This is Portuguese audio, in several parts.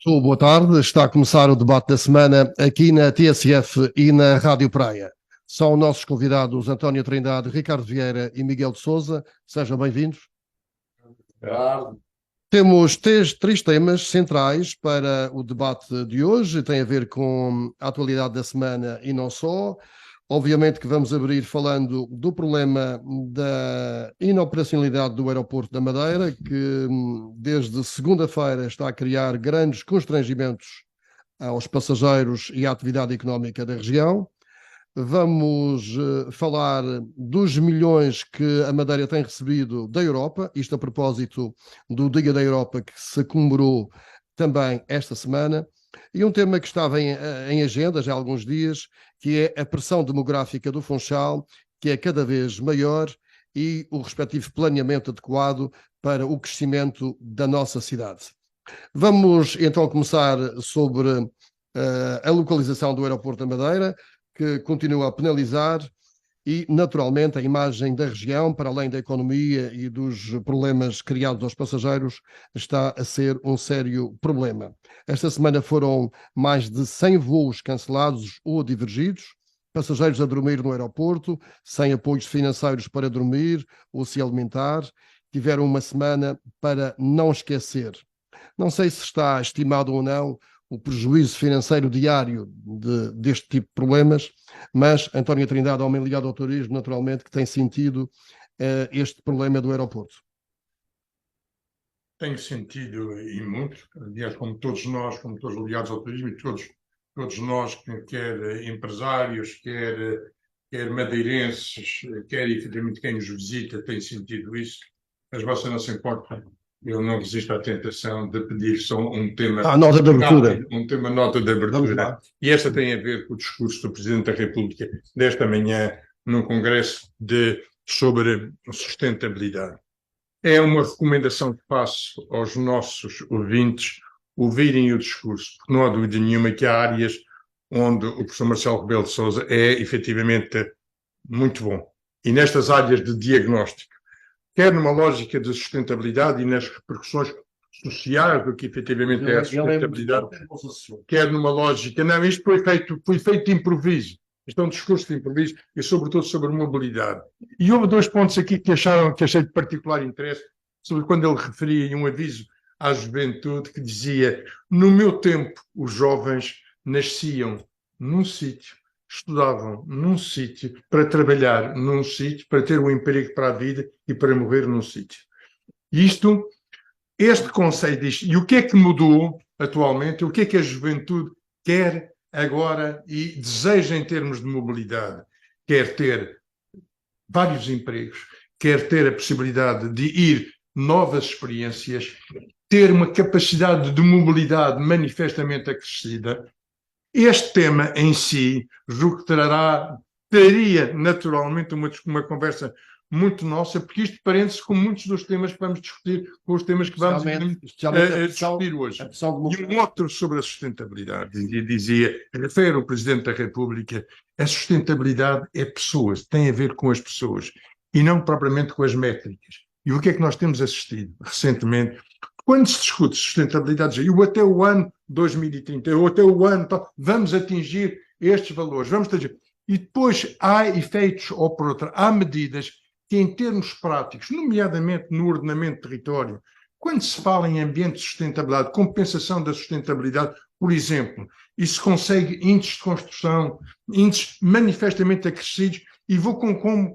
Boa tarde, está a começar o debate da semana aqui na TSF e na Rádio Praia. São nossos convidados António Trindade, Ricardo Vieira e Miguel de Sousa. Sejam bem-vindos. Temos três temas centrais para o debate de hoje, tem a ver com a atualidade da semana e não só. Obviamente que vamos abrir falando do problema da inoperacionalidade do aeroporto da Madeira, que desde segunda-feira está a criar grandes constrangimentos aos passageiros e à atividade económica da região. Vamos falar dos milhões que a Madeira tem recebido da Europa, isto a propósito do Dia da Europa que se comemorou também esta semana. E um tema que estava em agenda já há alguns dias, que é a pressão demográfica do Funchal, que é cada vez maior, e o respectivo planeamento adequado para o crescimento da nossa cidade. Vamos então começar sobre a localização do aeroporto da Madeira, que continua a penalizar e, naturalmente, a imagem da região, para além da economia e dos problemas criados aos passageiros, está a ser um sério problema. Esta semana foram mais de 100 voos cancelados ou divergidos, passageiros a dormir no aeroporto, sem apoios financeiros para dormir ou se alimentar, tiveram uma semana para não esquecer. Não sei se está estimado ou não o prejuízo financeiro diário deste tipo de problemas, mas António Trindade, homem ligado ao turismo, naturalmente, que tem sentido este problema do aeroporto. Tenho sentido e muito, aliás, como todos nós, como todos ligados ao turismo, e todos nós, quer empresários, quer madeirenses, quer efetivamente quem nos visita, tem sentido isso, mas você não se importa. Eu não resisto à tentação de pedir só um tema nota de abertura. Rápido, um tema nota de abertura. E esta tem a ver com o discurso do Presidente da República desta manhã num congresso sobre sustentabilidade. É uma recomendação que faço aos nossos ouvintes ouvirem o discurso, porque não há dúvida nenhuma que há áreas onde o professor Marcelo Rebelo de Sousa é efetivamente muito bom. E nestas áreas de diagnóstico, quer numa lógica de sustentabilidade e nas repercussões sociais do que efetivamente é a sustentabilidade, quer numa lógica... Não, isto foi feito de improviso. Isto é um discurso de improviso e, sobretudo, sobre mobilidade. E houve dois pontos aqui que achei de particular interesse, sobre quando ele referia um aviso à juventude que dizia: no meu tempo, os jovens nasciam num sítio, estudavam num sítio, para trabalhar num sítio, para ter um emprego para a vida e para morrer num sítio. Este conceito diz, e o que é que mudou atualmente, o que é que a juventude quer agora e deseja em termos de mobilidade? Quer ter vários empregos, quer ter a possibilidade de ir novas experiências, ter uma capacidade de mobilidade manifestamente acrescida. Este tema em si, julgo que traria naturalmente uma conversa muito nossa, porque isto parece com muitos dos temas que vamos discutir, com os temas que vamos discutir hoje. E um outro sobre a sustentabilidade, refere o Presidente da República, a sustentabilidade é pessoas, tem a ver com as pessoas, e não propriamente com as métricas. E o que é que nós temos assistido recentemente? Quando se discute sustentabilidade, eu até o ano 2030, eu até o ano, vamos atingir estes valores, vamos atingir. E depois há efeitos, ou por outra, há medidas que em termos práticos, nomeadamente no ordenamento de território, quando se fala em ambiente de sustentabilidade, compensação da sustentabilidade, por exemplo, e se consegue índices de construção, índices manifestamente acrescidos, e vou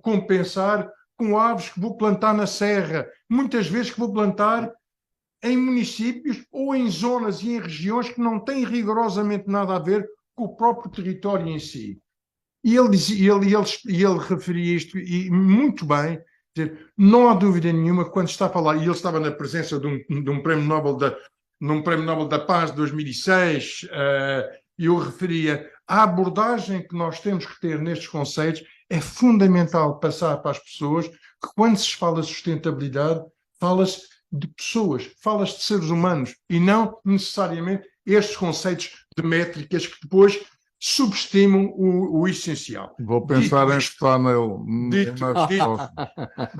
compensar com árvores que vou plantar na serra, muitas vezes que vou plantar em municípios ou em zonas e em regiões que não têm rigorosamente nada a ver com o próprio território em si. E ele referia isto, e muito bem, dizer, não há dúvida nenhuma, quando está a falar, e ele estava na presença de um Prémio Nobel da Paz de 2006, e eu referia, a abordagem que nós temos que ter nestes conceitos é fundamental passar para as pessoas que, quando se fala de sustentabilidade, fala-se de pessoas, fala-se de seres humanos, e não necessariamente estes conceitos de métricas que depois subestimam o essencial. Vou pensar em votar nele.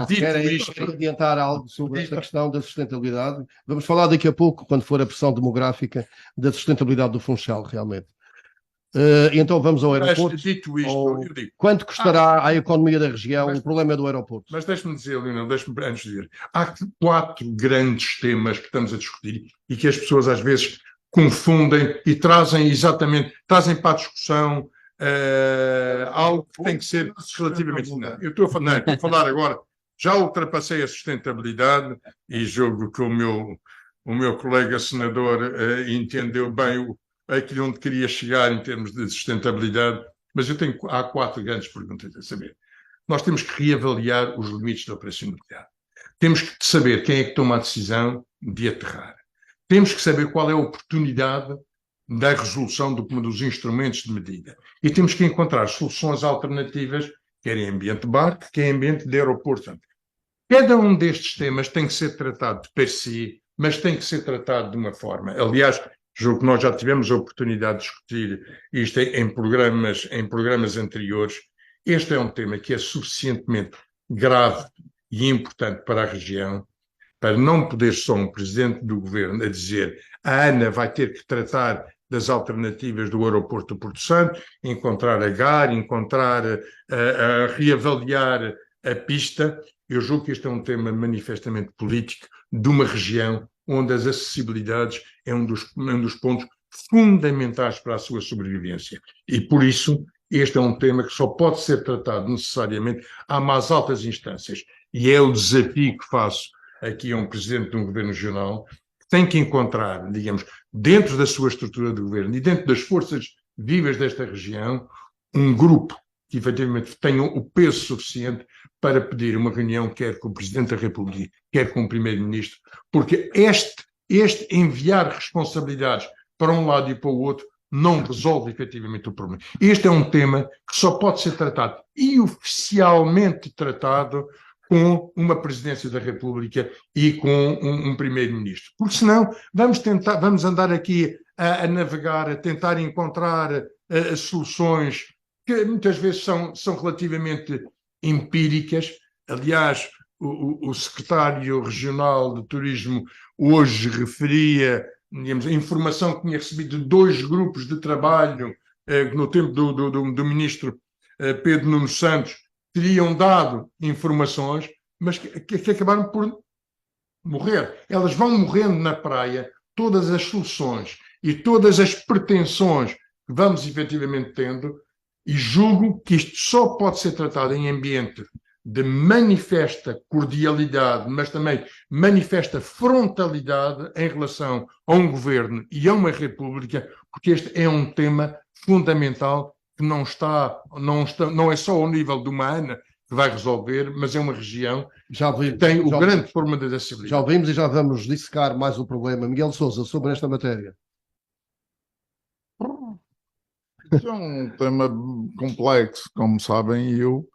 Querem adiantar algo sobre esta questão da sustentabilidade? Vamos falar daqui a pouco, quando for a pressão demográfica, da sustentabilidade do Funchal, realmente. Então vamos ao aeroporto. Dito isto, eu digo, quanto custará à economia da região o problema do aeroporto? Mas deixe-me dizer, Leonel, deixe-me antes de dizer, há 4 grandes temas que estamos a discutir e que as pessoas às vezes confundem e trazem para a discussão algo que tem que ser relativamente... Não, eu estou a falar agora, já ultrapassei a sustentabilidade e julgo que o meu colega senador entendeu bem aquilo onde queria chegar em termos de sustentabilidade, mas há 4 grandes perguntas a saber. Nós temos que reavaliar os limites da operacionalidade. Temos que saber quem é que toma a decisão de aterrar. Temos que saber qual é a oportunidade da resolução dos instrumentos de medida. E temos que encontrar soluções alternativas, quer em ambiente de barco, quer em ambiente de aeroporto. Cada um destes temas tem que ser tratado de per si, mas tem que ser tratado de uma forma. Aliás, julgo que nós já tivemos a oportunidade de discutir isto em programas anteriores. Este é um tema que é suficientemente grave e importante para a região, para não poder só um presidente do governo a dizer a ANA vai ter que tratar das alternativas do aeroporto do Porto Santo, encontrar a GAR, reavaliar a pista. Eu julgo que este é um tema manifestamente político de uma região onde as acessibilidades é um dos pontos fundamentais para a sua sobrevivência. E, por isso, este é um tema que só pode ser tratado necessariamente à mais altas instâncias. E é o desafio que faço aqui a um presidente de um governo regional, que tem que encontrar, digamos, dentro da sua estrutura de governo e dentro das forças vivas desta região, um grupo que efetivamente tenha o peso suficiente para pedir uma reunião, quer com o Presidente da República, quer com o Primeiro-Ministro, porque este enviar responsabilidades para um lado e para o outro não resolve efetivamente o problema. Este é um tema que só pode ser tratado e oficialmente tratado com uma Presidência da República e com um Primeiro-Ministro. Porque senão vamos andar aqui a navegar, a tentar encontrar soluções que muitas vezes são relativamente empíricas. Aliás, o secretário regional de turismo hoje referia, digamos, a informação que tinha recebido de 2 grupos de trabalho no tempo do ministro Pedro Nuno Santos, teriam dado informações, mas que acabaram por morrer. Elas vão morrendo na praia, todas as soluções e todas as pretensões que vamos efetivamente tendo, e julgo que isto só pode ser tratado em ambiente de manifesta cordialidade, mas também manifesta frontalidade em relação a um governo e a uma república, porque este é um tema fundamental que não é só ao nível de uma ANA que vai resolver, mas é uma região que tem o grande problema da acessibilidade. Já ouvimos e já vamos dissecar mais o problema. Miguel Sousa, sobre esta matéria. Isso é um tema complexo, como sabem. Eu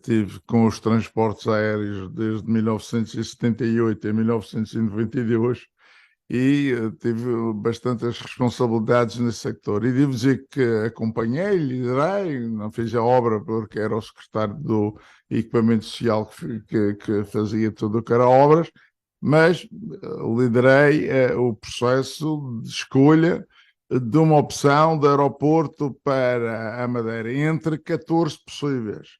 tive com os transportes aéreos desde 1978 a 1992 e tive bastantes responsabilidades nesse sector. E devo dizer que acompanhei, liderei, não fiz a obra porque era o secretário do Equipamento Social que fazia tudo o que era obras, mas liderei o processo de escolha de uma opção de aeroporto para a Madeira, entre 14 possíveis.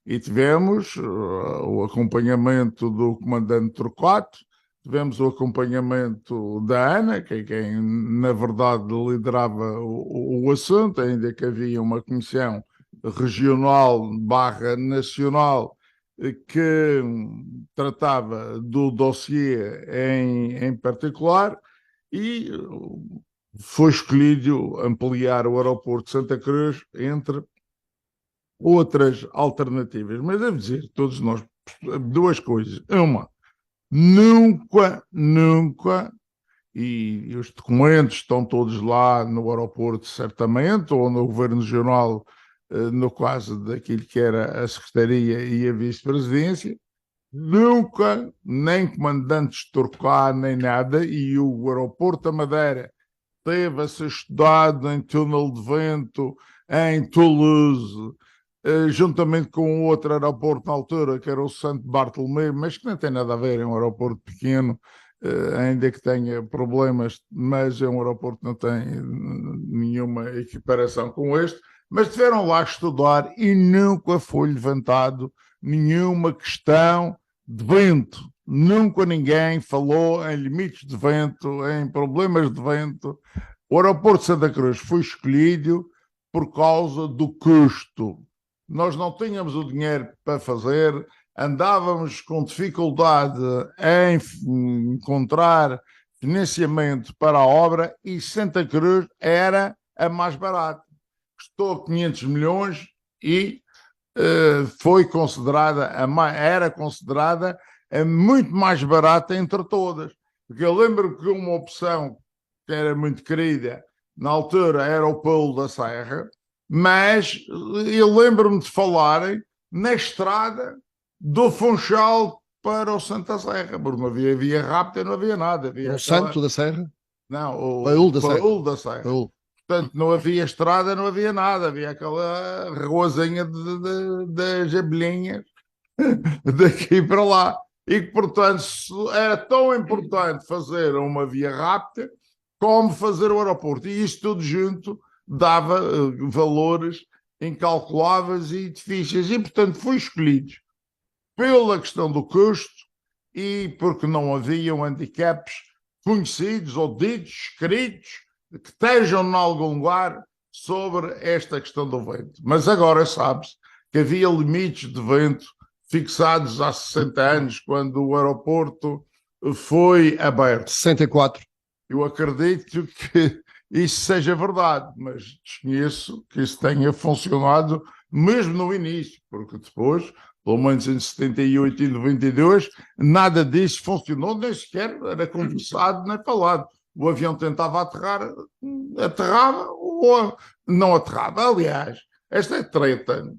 E tivemos o acompanhamento do comandante Torquato, tivemos o acompanhamento da ANA, que é quem, na verdade, liderava o assunto, ainda que havia uma comissão regional/nacional que tratava do dossiê em particular, e foi escolhido ampliar o aeroporto de Santa Cruz entre outras alternativas. Mas devo dizer, todos nós, 2 coisas. Uma, nunca, e os documentos estão todos lá no aeroporto, certamente, ou no Governo Regional, no caso daquilo que era a Secretaria e a Vice-Presidência, nunca, nem comandantes de Torquá, nem nada, e o aeroporto da Madeira teve a ser estudado em túnel de vento, em Toulouse, juntamente com outro aeroporto na altura, que era o Santo Bartolomeu, mas que não tem nada a ver, é um aeroporto pequeno, ainda que tenha problemas, mas é um aeroporto que não tem nenhuma equiparação com este, mas tiveram lá estudar e nunca foi levantado nenhuma questão de vento. Nunca ninguém falou em limites de vento, em problemas de vento. O aeroporto de Santa Cruz foi escolhido por causa do custo. Nós não tínhamos o dinheiro para fazer, andávamos com dificuldade em encontrar financiamento para a obra e Santa Cruz era a mais barata. Custou 500 milhões e foi considerada, era considerada muito mais barata entre todas. Porque eu lembro que uma opção que era muito querida na altura era o Paulo da Serra, mas eu lembro-me de falarem na estrada do Funchal para o Santa Serra, porque não havia via rápida, não havia nada. Havia O Santo da Serra? Não, o Paúl da Serra. Paúl da Serra. Paúl. Portanto, não havia estrada, não havia nada. Havia aquela ruazinha das abelhinhas daqui para lá. E que, portanto, era tão importante fazer uma via rápida como fazer o aeroporto. E isto tudo junto dava valores incalculáveis e difíceis. E, portanto, foi escolhido pela questão do custo e porque não haviam handicaps conhecidos ou ditos, escritos, que estejam em algum lugar sobre esta questão do vento. Mas agora sabe-se que havia limites de vento fixados há 60 anos, quando o aeroporto foi aberto. 64. Eu acredito que isso seja verdade, mas desconheço que isso tenha funcionado mesmo no início, porque depois, pelo menos em 78 e 92, nada disso funcionou, nem sequer era conversado nem falado. O avião tentava aterrar, aterrava ou não aterrava. Aliás, esta treta,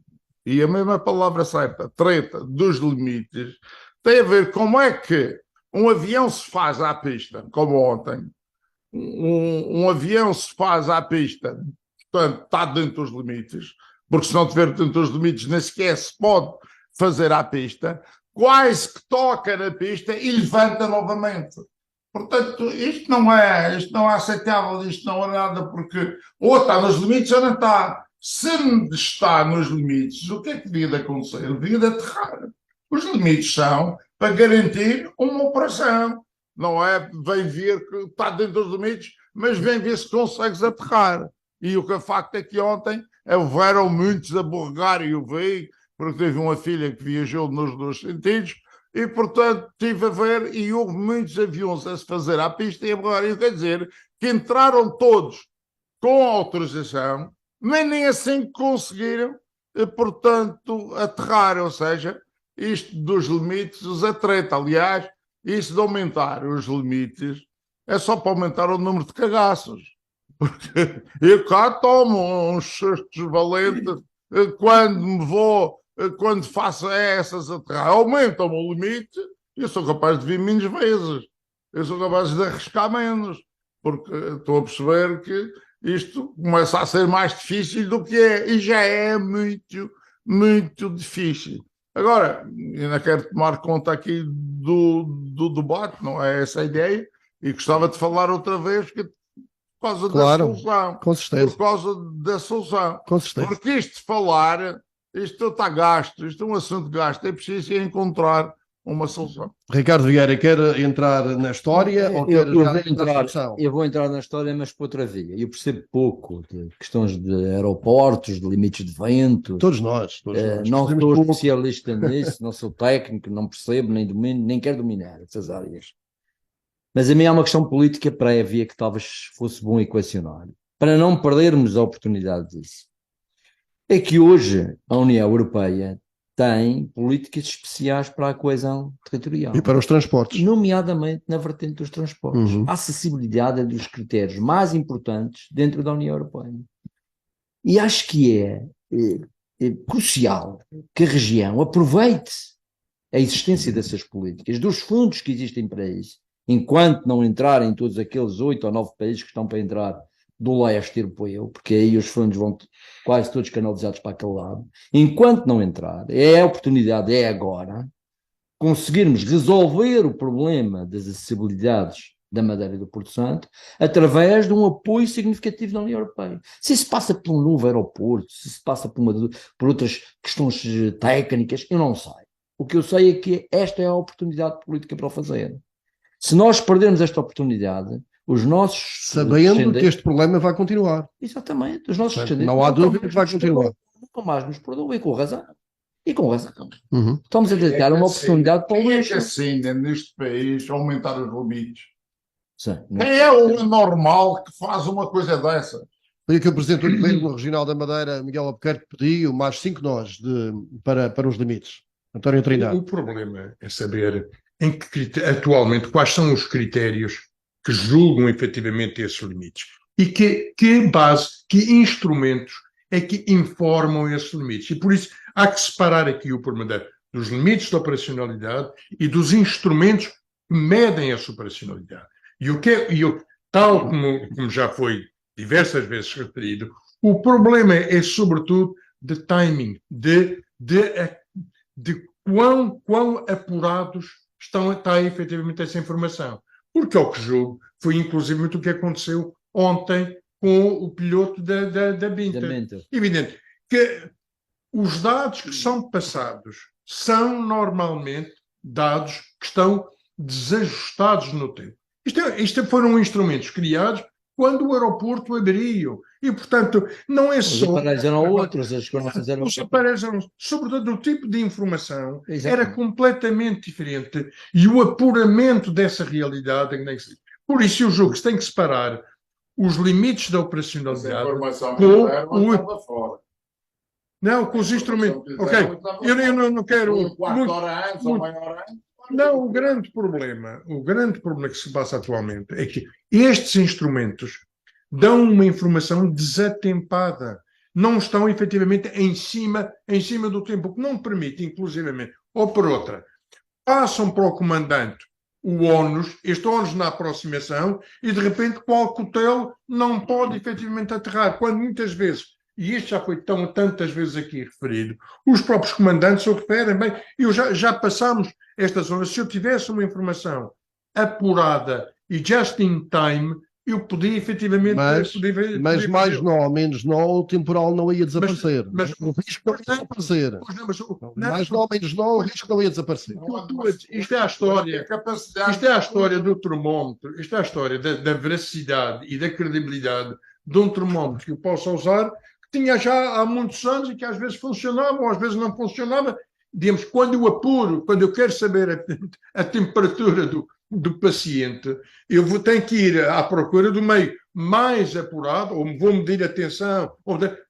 e a mesma palavra certa, treta dos limites, tem a ver como é que um avião se faz à pista, como ontem. Um avião se faz à pista, portanto, está dentro dos limites, porque se não estiver dentro dos limites, nem sequer se pode fazer à pista, quase que toca na pista e levanta novamente. Portanto, isto não é aceitável, isto não é nada, porque ou está nos limites ou não está. Se está nos limites, o que é que devia de acontecer? Devia de aterrar. Os limites são para garantir uma operação. Não é, vem ver que está dentro dos limites, mas vem ver se consegues aterrar. E o que é facto é que ontem houveram muitos a borregar, e eu vi, porque teve uma filha que viajou nos dois sentidos, e portanto tive a ver, e houve muitos aviões a se fazer à pista, e agora isso quer dizer que entraram todos com autorização, mas nem assim conseguiram, portanto, aterrar, ou seja, isto dos limites é treta. Aliás, isso de aumentar os limites é só para aumentar o número de cagaços. Porque eu cá tomo uns sustos valentes quando faço essas aterragens. Aumentam o limite e eu sou capaz de vir menos vezes. Eu sou capaz de arriscar menos. Porque estou a perceber que isto começa a ser mais difícil do que é. E já é muito, muito difícil. Agora, ainda quero tomar conta aqui do debate, não é essa a ideia, e gostava de falar outra vez por causa da solução. Com certeza. Por causa da solução. Com certeza. Porque isto de falar, isto está gasto, isto é um assunto de gasto, é preciso encontrar uma solução. Ricardo Vieira, quer entrar na história ou quer na solução? Eu vou entrar na história, mas por outra via. Eu percebo pouco de questões de aeroportos, de limites de vento. Todos nós. Não sou especialista nisso, não sou técnico, não percebo, nem domino, nem quero dominar essas áreas. Mas a mim há uma questão política prévia que talvez fosse bom equacionar, para não perdermos a oportunidade disso. É que hoje a União Europeia tem políticas especiais para a coesão territorial. E para os transportes. Nomeadamente na vertente dos transportes. A acessibilidade é dos critérios mais importantes dentro da União Europeia. E acho que é crucial que a região aproveite a existência dessas políticas, dos fundos que existem para isso, enquanto não entrarem todos aqueles 8 ou 9 países que estão para entrar do leste europeu, porque aí os fundos vão quase todos canalizados para aquele lado, enquanto não entrar, é a oportunidade, é agora, conseguirmos resolver o problema das acessibilidades da Madeira e do Porto Santo através de um apoio significativo da União Europeia. Se isso passa por um novo aeroporto, se isso passa por outras questões técnicas, eu não sei. O que eu sei é que esta é a oportunidade política para o fazer. Se nós perdermos esta oportunidade, os nossos Sabendo que este problema vai continuar. Exatamente, os nossos descendentes não há dúvida que vai continuar. Nunca mais nos perdoam, e com razão. E com razão. Uhum. Estamos a dedicar uma oportunidade para o Quem é lixo. que assina neste país aumentar os limites? Sim, Quem é o normal que faz uma coisa dessa? Foi o que o Presidente do Governo Regional da Madeira, Miguel Albuquerque, pediu mais 5 nós para os limites. António Trindade. O problema é saber atualmente quais são os critérios que julgam efetivamente esses limites e que base, que instrumentos é que informam esses limites. E por isso há que separar aqui o pormenor dos limites de operacionalidade e dos instrumentos que medem essa operacionalidade. Tal como já foi diversas vezes referido, o problema é sobretudo de timing, de quão apurados está efetivamente essa informação. Porque ao que julgo, foi inclusive o que aconteceu ontem com o piloto da Binter. Evidente que os dados que são passados são normalmente dados que estão desajustados no tempo. Isto foram instrumentos criados quando o aeroporto abriu. E, portanto, não é só... Os aparelhos eram outros, as coisas eram... Os aparelhos eram... Sobretudo, o tipo de informação Exatamente. era completamente diferente e o apuramento dessa realidade... Por isso, eu julgo que se tem que separar os limites da operacionalidade fora. Não, com os instrumentos... Ok, eu não quero... 4 horas antes ou meia hora antes. Não, o grande problema que se passa atualmente é que estes instrumentos dão uma informação desatempada, não estão efetivamente em cima do tempo, o que não permite, inclusivamente, ou por outra, passam para o comandante este ónus na aproximação e de repente qual cutelo não pode efetivamente aterrar, quando muitas vezes, e isto já foi tantas vezes aqui referido, os próprios comandantes o referem, bem, já passámos esta zona, se eu tivesse uma informação apurada e just in time, eu podia efetivamente... Mas mais não, menos não, o temporal não ia desaparecer. Mas o risco não ia desaparecer. Mais não, menos não, o risco não ia desaparecer. Isto é a história do termómetro, isto é a história da veracidade e da credibilidade de um termómetro que eu possa usar, que tinha já há muitos anos e que às vezes funcionava ou às vezes não funcionava. Digamos, quando eu apuro, quando eu quero saber a temperatura do paciente, eu tenho que ir à procura do meio mais apurado, ou vou medir a tensão,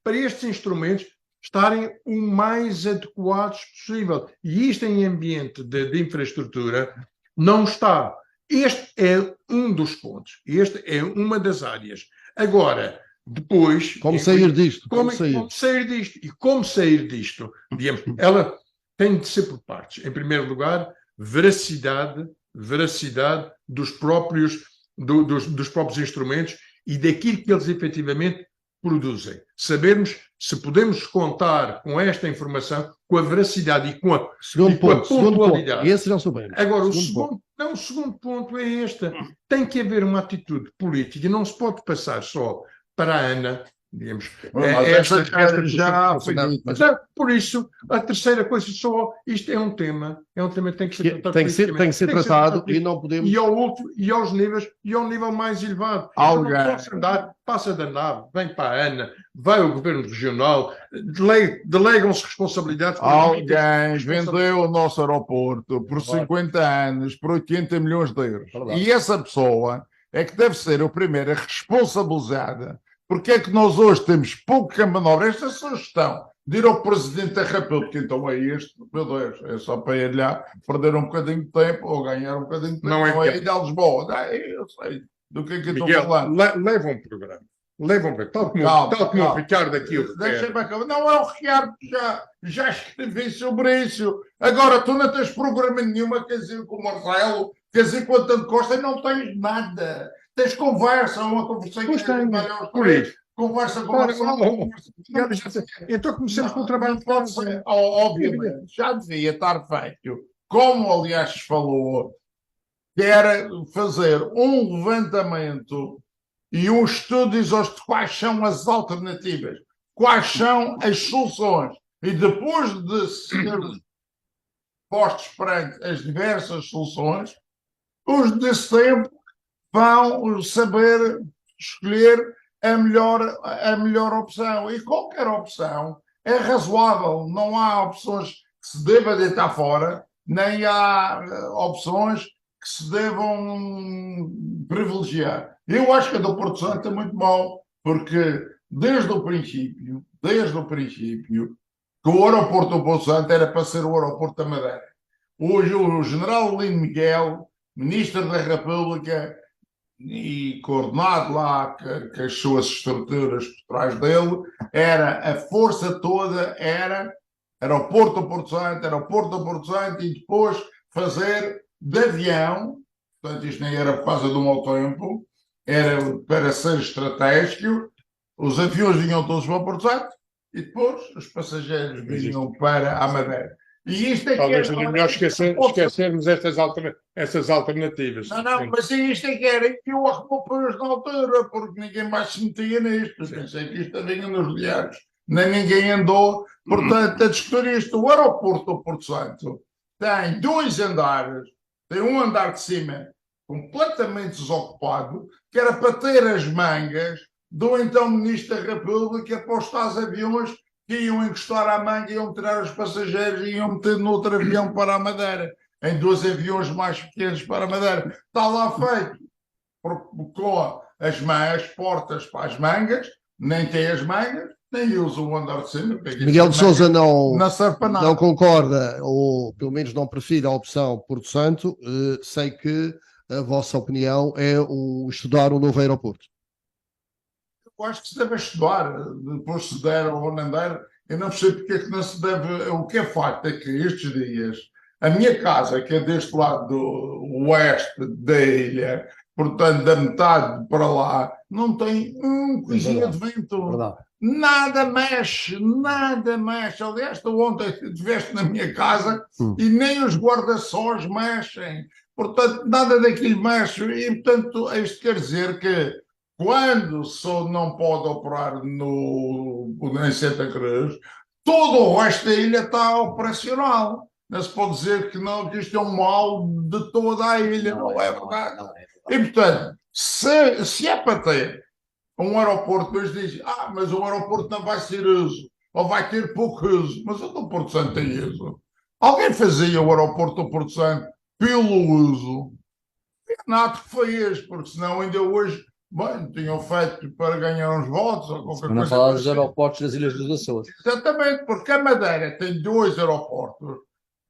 para estes instrumentos estarem o mais adequados possível. E isto em ambiente de infraestrutura não está. Este é um dos pontos. Esta é uma das áreas. Agora, depois... Como sair disto? Como sair disto? E como sair disto? Digamos, ela tem de ser por partes. Em primeiro lugar, veracidade dos próprios instrumentos e daquilo que eles efetivamente produzem. Sabermos se podemos contar com esta informação, com a veracidade e com a pontualidade. Esse já soubemos. Agora, o segundo ponto é este. Tem que haver uma atitude política. Não se pode passar só para a ANA, digamos, por isso, a terceira coisa isto é um tema que tem que ser tratado. Tem que ser tratado e não podemos... E aos níveis, e ao nível mais elevado. Passa da nave, vem para a ANA, vai ao governo regional, delegam-se responsabilidades. Alguém vendeu o nosso aeroporto por 50 anos, por 80 milhões de euros. E essa pessoa é que deve ser a primeira responsabilizada. Porque é que nós hoje temos pouca manobra? Esta sugestão de ir ao Presidente da República, então é este, meu Deus, é só para ir lá perder um bocadinho de tempo ou ganhar um bocadinho de tempo. Não é ir a Lisboa. Eu sei do que estou falando. Leva um programa. levam bem, tal como o Ricardo aqui o refere. Deixa-me acabar. Não é o Ricardo que já escrevi sobre isso. Agora, tu não tens programa nenhuma, quer dizer, com o Marcelo, quer dizer, com o António Costa, não tens nada. Tens conversa, uma conversa Pois tenho, por isso. Conversa com o Ora, Marcelo. Então comecemos com o trabalho de Pode casa. ser, obviamente, já devia estar feito, como aliás se falou, que era fazer um levantamento e um estudo exaustivo de quais são as alternativas, quais são as soluções, e depois de ser postos perante as diversas soluções, os desse tempo vão saber escolher a melhor opção. E qualquer opção é razoável. Não há opções que se deva deitar fora, nem há opções que se devam privilegiar. Eu acho que a do Porto Santo é muito bom, porque desde o princípio, que o aeroporto do Porto Santo era para ser o aeroporto da Madeira. Hoje o general Lino Miguel, ministro da República, e coordenado lá com as suas estruturas por trás dele, era a força toda, era aeroporto do Porto Santo, e depois fazer de avião, portanto isto nem era por causa do mau tempo, era para ser estratégico, os aviões vinham todos para o Porto Santo e depois os passageiros vinham para a Madeira. E isto é Talvez que seja melhor esquecermos essas alternativas. Não, mas isto é que era que eu arrumou na altura, porque ninguém mais se metia nisto. Pensei que isto vinha nos diários, nem ninguém andou. Portanto, a discutir isto, o aeroporto do Porto Santo tem 2 andares, tem um andar de cima completamente desocupado, que era para ter as mangas do então Ministro da República para os tais aviões que iam encostar à manga, iam tirar os passageiros e iam meter no outro avião para a Madeira, em 2 aviões mais pequenos para a Madeira. Está lá feito, com as portas para as mangas, nem tem as mangas, nem usa o andar de cima. Miguel de Sousa não serve para nada. não concorda, ou pelo menos não prefere a opção Porto Santo. Sei que a vossa opinião é estudar um novo aeroporto. Eu acho que se deve estudar, depois se der ou não der, eu não sei porque é que não se deve. O que é facto é que estes dias, a minha casa, que é deste lado do oeste da ilha, portanto da metade para lá, não tem coisinha de vento. Verdade. Nada mexe. Aliás, tu ontem estiveste na minha casa e nem os guarda-sóis mexem. Portanto, nada daquilo mexe. E, portanto, isto quer dizer que quando só não pode operar em Santa Cruz, todo o resto da ilha está operacional. Não se pode dizer que não, que isto é um mal de toda a ilha. Não é verdade. E, portanto, se é para ter um aeroporto, depois diz, mas o aeroporto não vai ser uso, ou vai ter pouco uso. Mas o do Porto Santo tem uso. Alguém fazia o aeroporto do Porto Santo pelo uso? Nada que fez, porque senão ainda hoje, bem, tinham feito para ganhar uns votos ou qualquer coisa. Não falar dos aeroportos das Ilhas dos Açores. Exatamente, porque a Madeira tem 2 aeroportos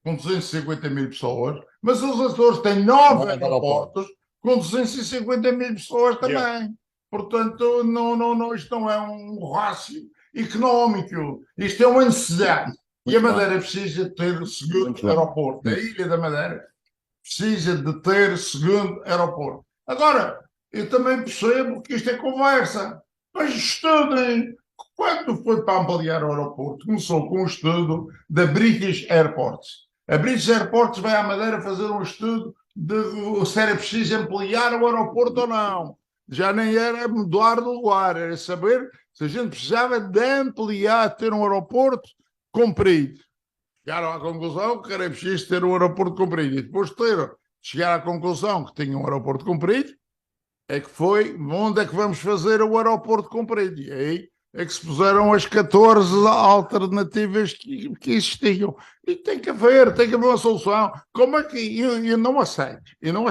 com 250 mil pessoas, mas os Açores têm 9 aeroportos com 250 mil pessoas também. Yeah. Portanto, não, isto não é um rácio económico, isto é uma necessidade. E a Madeira precisa de ter o segundo aeroporto. A Ilha da Madeira precisa de ter segundo aeroporto. Agora, eu também percebo que isto é conversa. Mas estudem. Quando foi para ampliar o aeroporto, começou com um estudo da British Airports. A British Airports vai à Madeira fazer um estudo de se era preciso ampliar o aeroporto ou não. Já nem era mudar de lugar, era saber se a gente precisava de ampliar, ter um aeroporto comprido. Chegaram à conclusão que era preciso ter um aeroporto comprido. E depois de chegar à conclusão que tinha um aeroporto comprido, é que foi onde é que vamos fazer o aeroporto comprido. E aí é que se puseram as 14 alternativas que existiam. E tem que haver uma solução. Como é que eu não aceito? Eu não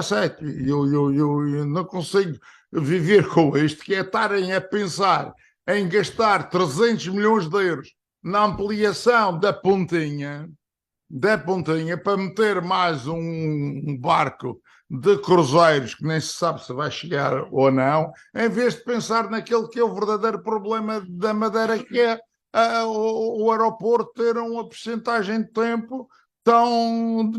consigo viver com isto, que é estarem a pensar em gastar 300 milhões de euros na ampliação da pontinha, para meter mais um barco de cruzeiros que nem se sabe se vai chegar ou não, em vez de pensar naquele que é o verdadeiro problema da Madeira, que é o aeroporto ter uma percentagem de tempo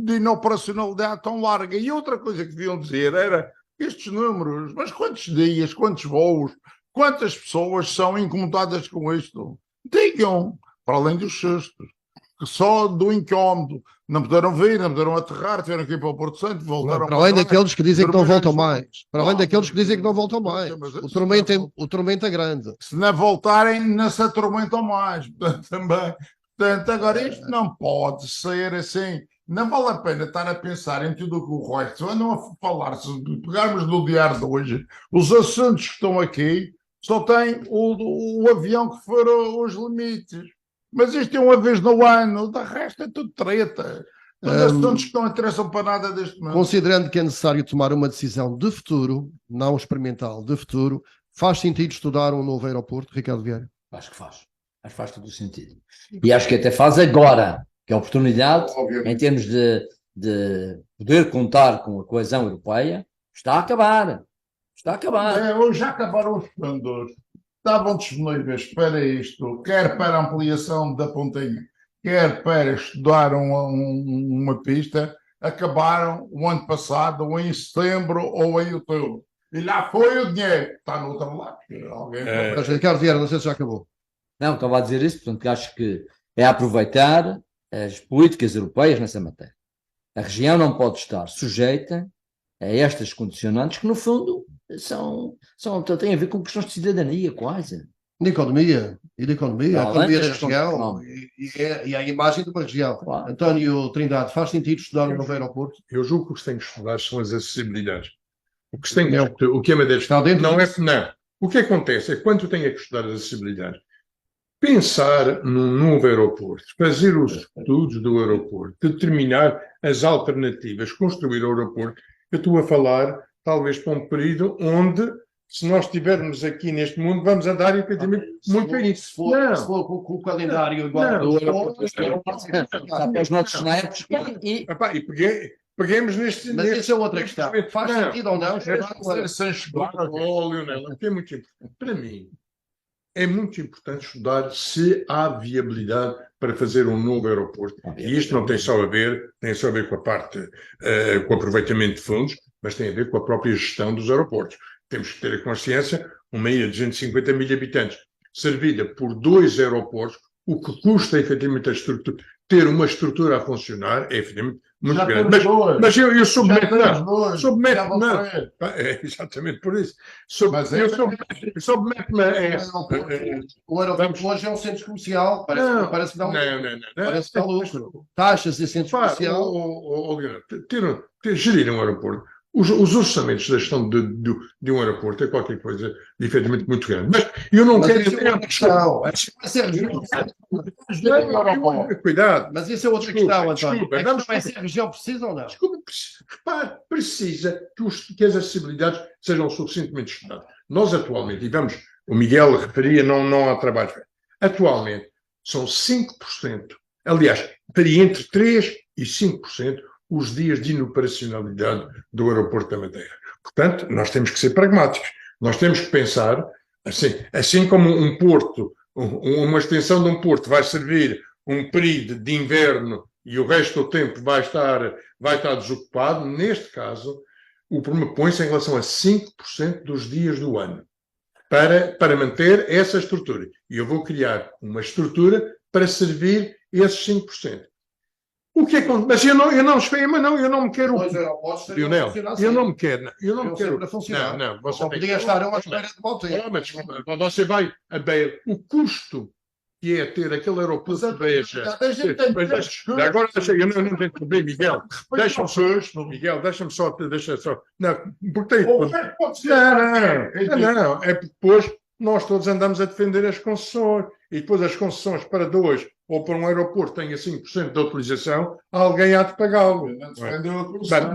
de inoperacionalidade tão larga. E outra coisa que deviam dizer era estes números, mas quantos dias, quantos voos, quantas pessoas são incomodadas com isto? Digam, para além dos sustos, que só do incómodo. Não puderam vir, não puderam aterrar, tiveram que ir para o Porto Santo, voltaram para além trás, daqueles que dizem que não voltam dormiram em mais. Para além daqueles que dizem que não voltam mais. Mas O tormento é grande. se não voltarem, não se atormentam mais. Portanto, também. Portanto, agora isto não pode ser assim. Não vale a pena estar a pensar em tudo o que o resto andam a falar. Se pegarmos no diário de hoje, os assuntos que estão aqui só têm o avião que foram os limites. Mas isto é uma vez no ano, da resto é tudo treta. Os assuntos que não interessam para nada deste momento. Considerando que é necessário tomar uma decisão de futuro, não experimental, de futuro, faz sentido estudar um novo aeroporto, Ricardo Vieira? Acho que faz. Acho que faz todo o sentido. E acho que até faz agora, que é a oportunidade, em termos de poder contar com a coesão europeia, está a acabar. Está a acabar. Hoje já acabaram os fundos. Estavam disponíveis para isto, quer para a ampliação da pontinha, quer para estudar uma pista, acabaram o ano passado, ou em setembro, ou em outubro. E lá foi o dinheiro. Está no outro lado. Mas, Ricardo Vieira, não sei se já acabou. Não, estava a dizer isso, portanto, acho que é aproveitar as políticas europeias nessa matéria. A região não pode estar sujeita a estas condicionantes que, no fundo, têm a ver com questões de cidadania, quase. De economia, a economia da região económicas. e a imagem de uma região. Claro. António Trindade, faz sentido estudar um novo aeroporto? Eu julgo que o que se tem que estudar são as acessibilidades. O que se tem que o que a Madeira Está dentro não é disso? não. O que acontece é que quando tu tens que estudar as acessibilidades, pensar num novo aeroporto, fazer os estudos do aeroporto, determinar as alternativas, construir o aeroporto, eu estou a falar talvez para um período onde, se nós estivermos aqui neste mundo, vamos andar efetivamente muito bem. Se for com o calendário igual do aeroporto, Está para os nossos netos e Epá, e peguemos neste... mas essa é outra questão. Faz sentido ou não? Leonel, o que é muito importante. Para mim, é muito importante estudar se há viabilidade para fazer um novo aeroporto. E isto não tem só a ver com a parte, com o aproveitamento de fundos, mas tem a ver com a própria gestão dos aeroportos. Temos que ter a consciência, uma ilha de 250 mil habitantes, servida por 2 aeroportos, o que custa efetivamente ter uma estrutura a funcionar é efetivamente muito Já grande. temos dois. Mas eu submeto, Já temos dois. submeto, Já vão não. três. É exatamente por isso. Mas Eu submeto-me a essa. O aeroporto hoje é um centro comercial. Parece que dá Não. Parece que dá lucro. Taxas e centro comercial. Gerir um aeroporto. Os orçamentos da gestão de um aeroporto é qualquer coisa de efetivamente muito grande. Mas eu não quero entrar. Cuidado. Mas isso é outra questão, António. A questão é se a região precisa ou não. Desculpa, repare, precisa que as acessibilidades sejam suficientemente estudadas. Nós atualmente, e vamos, o Miguel referia, não há trabalho. Atualmente são 5%, aliás, estaria entre 3% e 5% os dias de inoperacionalidade do aeroporto da Madeira. Portanto, nós temos que ser pragmáticos. Nós temos que pensar, assim como um porto, uma extensão de um porto vai servir um período de inverno e o resto do tempo vai estar desocupado, neste caso, o problema põe-se em relação a 5% dos dias do ano para manter essa estrutura. E eu vou criar uma estrutura para servir esses 5%. O que é que... Mas eu não me quero... Leonel, eu não me quero... Eu não me quero... Não, você podia estar à espera de volta. Mas você vai a ver o custo que é ter aquele aeroporto de Beja. Agora, eu não tenho problema, Miguel. Deixa-me só. Não, porque tem... Não, é porque depois nós todos andamos a defender as concessões e depois as concessões para 2 ou para um aeroporto tenha 5% de utilização, alguém há de pagá-lo.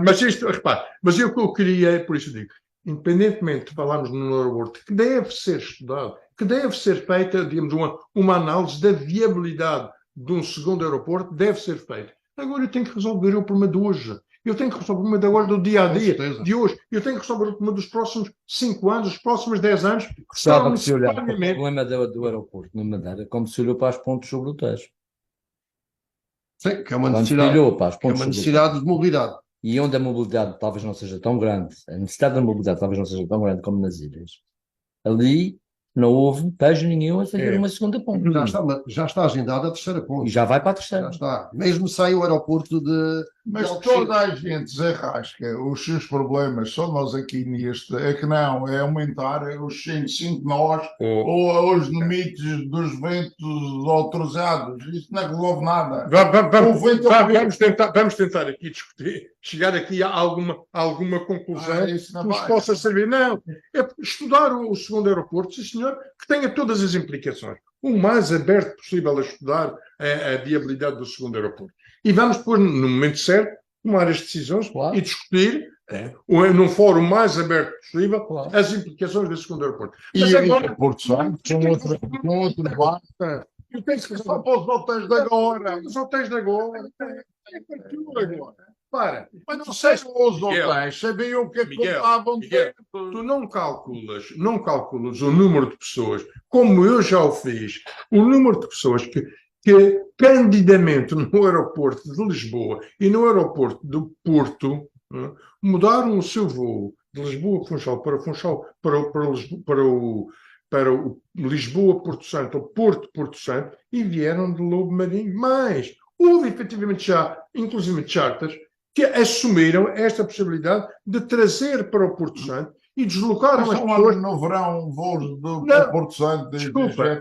Mas isto, repare, mas eu queria, por isso digo, independentemente de falarmos num aeroporto que deve ser estudado, que deve ser feita, digamos, uma análise da viabilidade de um segundo aeroporto, deve ser feita. Agora eu tenho que resolver o problema de hoje. Eu tenho que resolver o problema de agora, do dia a Com dia, certeza. de hoje. Eu tenho que resolver o problema dos próximos 5 anos, dos próximos 10 anos. Gostava que se olhar para o necessariamente- problema do aeroporto na Madeira como se olhou para as pontes sobre o Tejo. Sim, que é uma Quando se necessidade, olhou para as que é pontes uma sobre o necessidade de mobilidade. e onde a mobilidade talvez não seja tão grande, a necessidade da mobilidade talvez não seja tão grande como nas ilhas, ali não houve pejo nenhum a fazer É. uma segunda ponte. Já está agendada a terceira E ponte. já vai para a Já terceira. está. Mesmo sem o aeroporto de Mas Alcochete. toda a gente desarrasca os seus problemas, só nós aqui neste, é que não, é aumentar os 105 nós ou os limites dos ventos autorizados. Isso não resolve nada. Vamos tentar aqui discutir, chegar aqui a alguma conclusão Isso não que nos vai. possa servir. Não, é estudar o segundo aeroporto, sim senhor, que tenha todas as implicações. O mais aberto possível a estudar a viabilidade do segundo aeroporto. E vamos depois, no momento certo, tomar as decisões Claro. e discutir, num fórum mais aberto possível, Claro. as implicações do segundo aeroporto. E Mas agora, o Porto Santo, com outro barco, eu penso que só para os hotéis de agora. os hotéis de agora. Agora. Para. Mas não sei se os hotéis sabiam o que é que Miguel, contavam Miguel, dentro. tu não calculas o número de pessoas, como eu já o fiz, o número de pessoas que candidamente no aeroporto de Lisboa e no aeroporto do Porto mudaram o seu voo de Lisboa Funchal para Funchal para o Lisboa Porto Santo ou Porto Porto Santo e vieram de Lobo Marinho. Mas houve efetivamente já, inclusive charters, que assumiram esta possibilidade de trazer para o Porto Santo e deslocaram as São pessoas. no verão voos do Não, Porto Santo. Desculpa,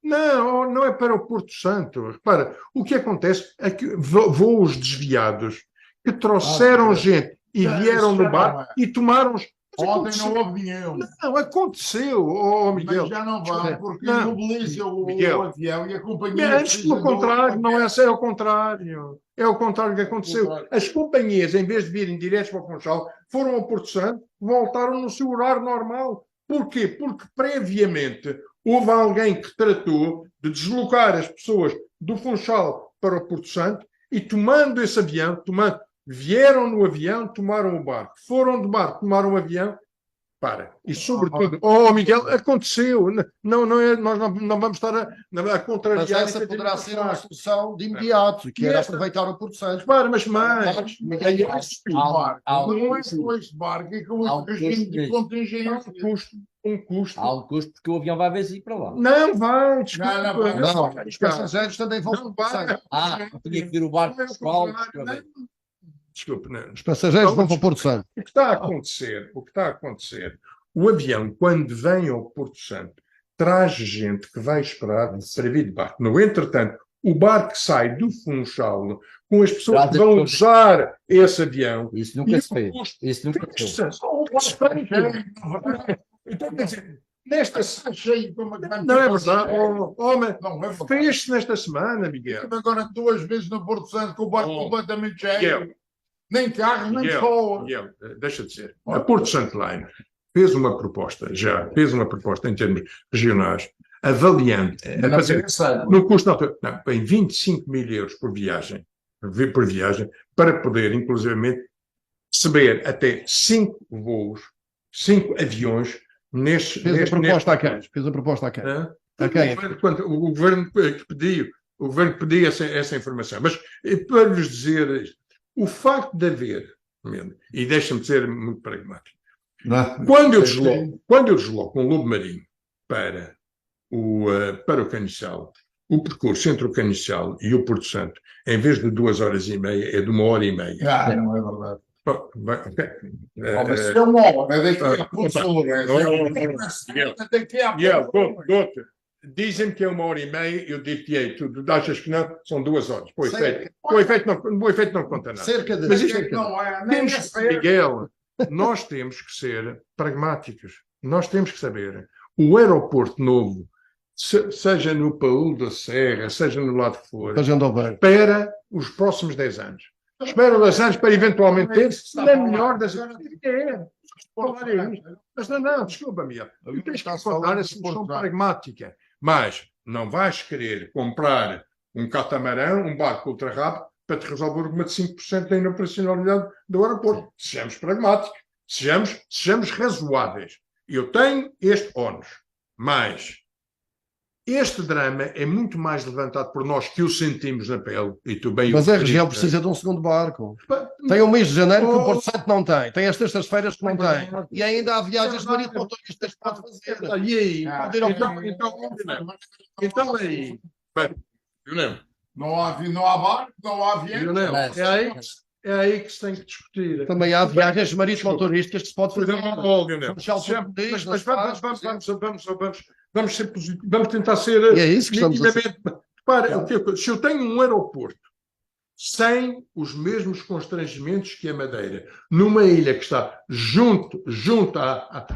não é para o Porto Santo. Repara, o que acontece é que voos desviados que trouxeram gente e vieram no barco e tomaram. Ontem não houve nenhum. Não, aconteceu, Miguel. Mas já não vão, porque Não. mobiliza o Miguel. avião e a companhia. Antes, pelo contrário, não é assim, é o contrário. É o contrário que aconteceu. As companhias, em vez de virem diretos para o Funchal, foram ao Porto Santo, voltaram no seu horário normal. Porquê? Porque previamente houve alguém que tratou de deslocar as pessoas do Funchal para o Porto Santo e tomando esse avião, vieram no avião, tomaram o barco. Foram do barco, tomaram o avião. E sobretudo, Miguel, aconteceu. Não é, nós não vamos estar a contrariar. Mas essa poderá ser uma solução de imediato, que era aproveitar o Porto Santo. Mas mais. Não é com este barco, é com o regime de contingência. Um custo. Há um custo porque o avião vai ver ir para lá. Não vai, desculpa. Não, os passageiros também vão Não vai. Tinha que vir o barco pessoal. Desculpe, não. Os passageiros vão para o Porto Santo. O que está a acontecer, o avião, quando vem ao Porto Santo, traz gente que vai esperar para vir de barco. No entretanto, o barco sai do Funchal com as pessoas que vão usar esse avião. Isso nunca se fez. Isso nunca se fez. Então, quer dizer, nesta Cheio não é verdade. Fez-se nesta semana, Miguel. Agora 2 vezes no Porto Santo com o barco completamente cheio. Nem carros, nem pessoas. Miguel, deixa de ser. A Porto Santo Line fez uma proposta em termos regionais, avaliando, no custo em 25 mil euros por viagem, para poder, inclusivamente, receber até 5 voos, 5 aviões neste. Fez a proposta a quem? A quem? O governo que pediu essa informação. Mas para vos dizer isto, o facto de haver, e deixa-me ser muito pragmático, quando eu desloco um Lobo Marinho para o Caniçal, o percurso entre o Caniçal e o Porto Santo, em vez de 2 horas e meia, é de 1 hora e meia. Não é verdade. Mas é 1 hora, daqui a Porto Doutor, dizem que é 1 hora e meia, eu digo-te, tu achas que não? São 2 horas. O efeito não conta nada. Cerca de. Mas isto Miguel, nós temos que ser pragmáticos. Nós temos que saber. O aeroporto novo, seja no Paúl da Serra, seja no lado que for, espera os próximos 10 anos. Espera 10 anos para eventualmente ter, na melhor das... Mas não, desculpa, Miguel. Tens que falar a solução pragmática. Mas não vais querer comprar um catamarã, um barco ultra rápido, para te resolver o problema de 5% da inoperacionalidade do aeroporto. Sejamos pragmáticos, sejamos razoáveis. Eu tenho este ónus, mas este drama é muito mais levantado por nós que o sentimos na pele. E tu bem Mas a região precisa de um segundo barco. Tem o mês de janeiro que o Porto Santo não tem. Tem as terças-feiras que não tem. E ainda há viagens marítimo-motoristas que pode fazer. E aí? Pode ir ao Então aí. Não há barco, não há avião. É aí que se tem que discutir. Também há viagens marítimo-motoristas que se pode fazer. Vamos tentar ser. E é isso que estamos a dizer. Repara, se eu tenho um aeroporto sem os mesmos constrangimentos que a Madeira, numa ilha que está junto